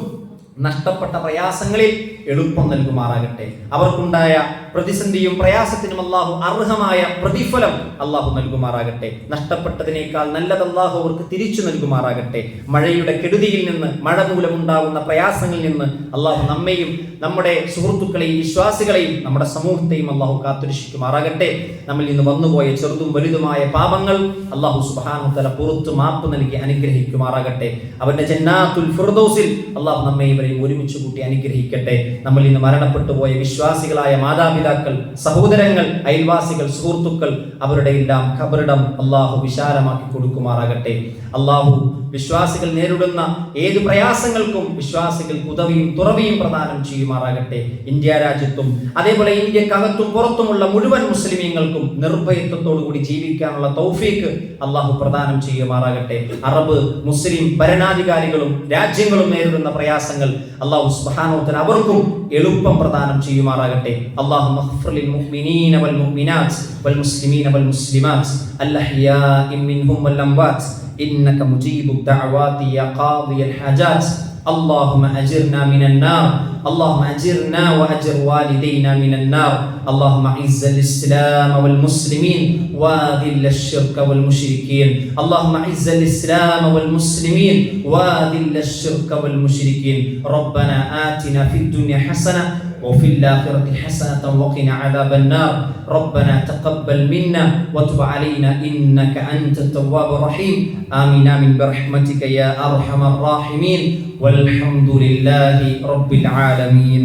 നഷ്ടപ്പെട്ട പ്രയാസങ്ങളിൽ എളുപ്പം നൽകുമാറാകട്ടെ. അവർക്കുണ്ടായ പ്രതിസന്ധിയും പ്രയാസത്തിനും അള്ളാഹു അർഹമായ പ്രതിഫലം അള്ളാഹു നൽകുമാറാകട്ടെ. നഷ്ടപ്പെട്ടതിനേക്കാൾ നല്ലത് അള്ളാഹു അവർക്ക് തിരിച്ചു നൽകുമാറാകട്ടെ. മഴയുടെ കെടുതിയിൽ നിന്ന്, മഴ മൂലമുണ്ടാകുന്ന പ്രയാസങ്ങളിൽ നിന്ന് അള്ളാഹു നമ്മെയും നമ്മുടെ സുഹൃത്തുക്കളെയും വിശ്വാസികളെയും നമ്മുടെ സമൂഹത്തെയും അള്ളാഹു കാത്തുരക്ഷിക്കുമാറാകട്ടെ. നമ്മിൽ നിന്ന് വന്നുപോയ ചെറുതും വലുതുമായ പാപങ്ങൾ അള്ളാഹു സുബ്ഹാനഹു വ തആല പുറത്തു മാപ്പ് നൽകി അനുഗ്രഹിക്കുമാറാകട്ടെ. അവന്റെ ജന്നാത്തുൽ ഫിർദൗസിൽ അള്ളാഹു നമ്മെ ഒരുമിച്ച് കൂട്ടി അനുഗ്രഹിക്കട്ടെ. നമ്മൾ ഇന്ന് മരണപ്പെട്ടു പോയ വിശ്വാസികളായ മാതാപിതാക്കൾ, സഹോദരങ്ങൾ, അയൽവാസികൾ, സുഹൃത്തുക്കൾ, അവരുടെ എല്ലാം ഖബറിടം അള്ളാഹു വിശാലമാക്കി കൊടുക്കുമാറാകട്ടെ. അള്ളാഹു വിശ്വാസികൾ നേരിടുന്ന ഏത് പ്രയാസങ്ങൾക്കും വിശ്വാസികൾക്ക് ഉദവിയും തുറവിയും പ്രദാനം ചെയ്യുമാറാകട്ടെ. ഇന്ത്യ രാജ്യത്തും അതേപോലെ ഇന്ത്യക്കകത്തും പുറത്തുമുള്ള മുഴുവൻ മുസ്ലിമീങ്ങൾക്കും നിർഭയത്വത്തോടുകൂടി ജീവിക്കാനുള്ള തൗഫീക്ക് അള്ളാഹു പ്രദാനം ചെയ്യുമാറാകട്ടെ. അറബ് മുസ്ലിം ഭരണാധികാരികളും രാജ്യങ്ങളും നേരിടുന്ന പ്രയാസങ്ങൾ അള്ളാഹു സുബ്ഹാനഹു വ തആല അവർക്കും എളുപ്പം പ്രദാനം ചെയ്യുമാറാകട്ടെ. അല്ലാഹുമ്മ ഗ്ഫിർ ലിൽ മുഅ്മിനീന വൽ മുഅ്മിനാത്ത് വൽ മുസ്ലിമീന വൽ മുസ്ലിമാത്ത് അൽഅഹ്യാഇ മിൻഹും വൽ അംവാത്ത് إنك مجيب الدعوات يا قاضي الحاجات اللهم أجرنا من النار اللهم أجرنا وأجر والدينا من النار اللهم أعز الإسلام والمسلمين وأذل الشرك والمشركين اللهم أعز الإسلام والمسلمين وأذل الشرك والمشركين ربنا آتنا في الدنيا حسنة وفي الآخرة حسنة وقنا عذاب النار ربنا تقبل منا وتب علينا إنك أنت التواب الرحيم آمين آمين برحمتك يا أرحم الراحمين والحمد لله رب العالمين.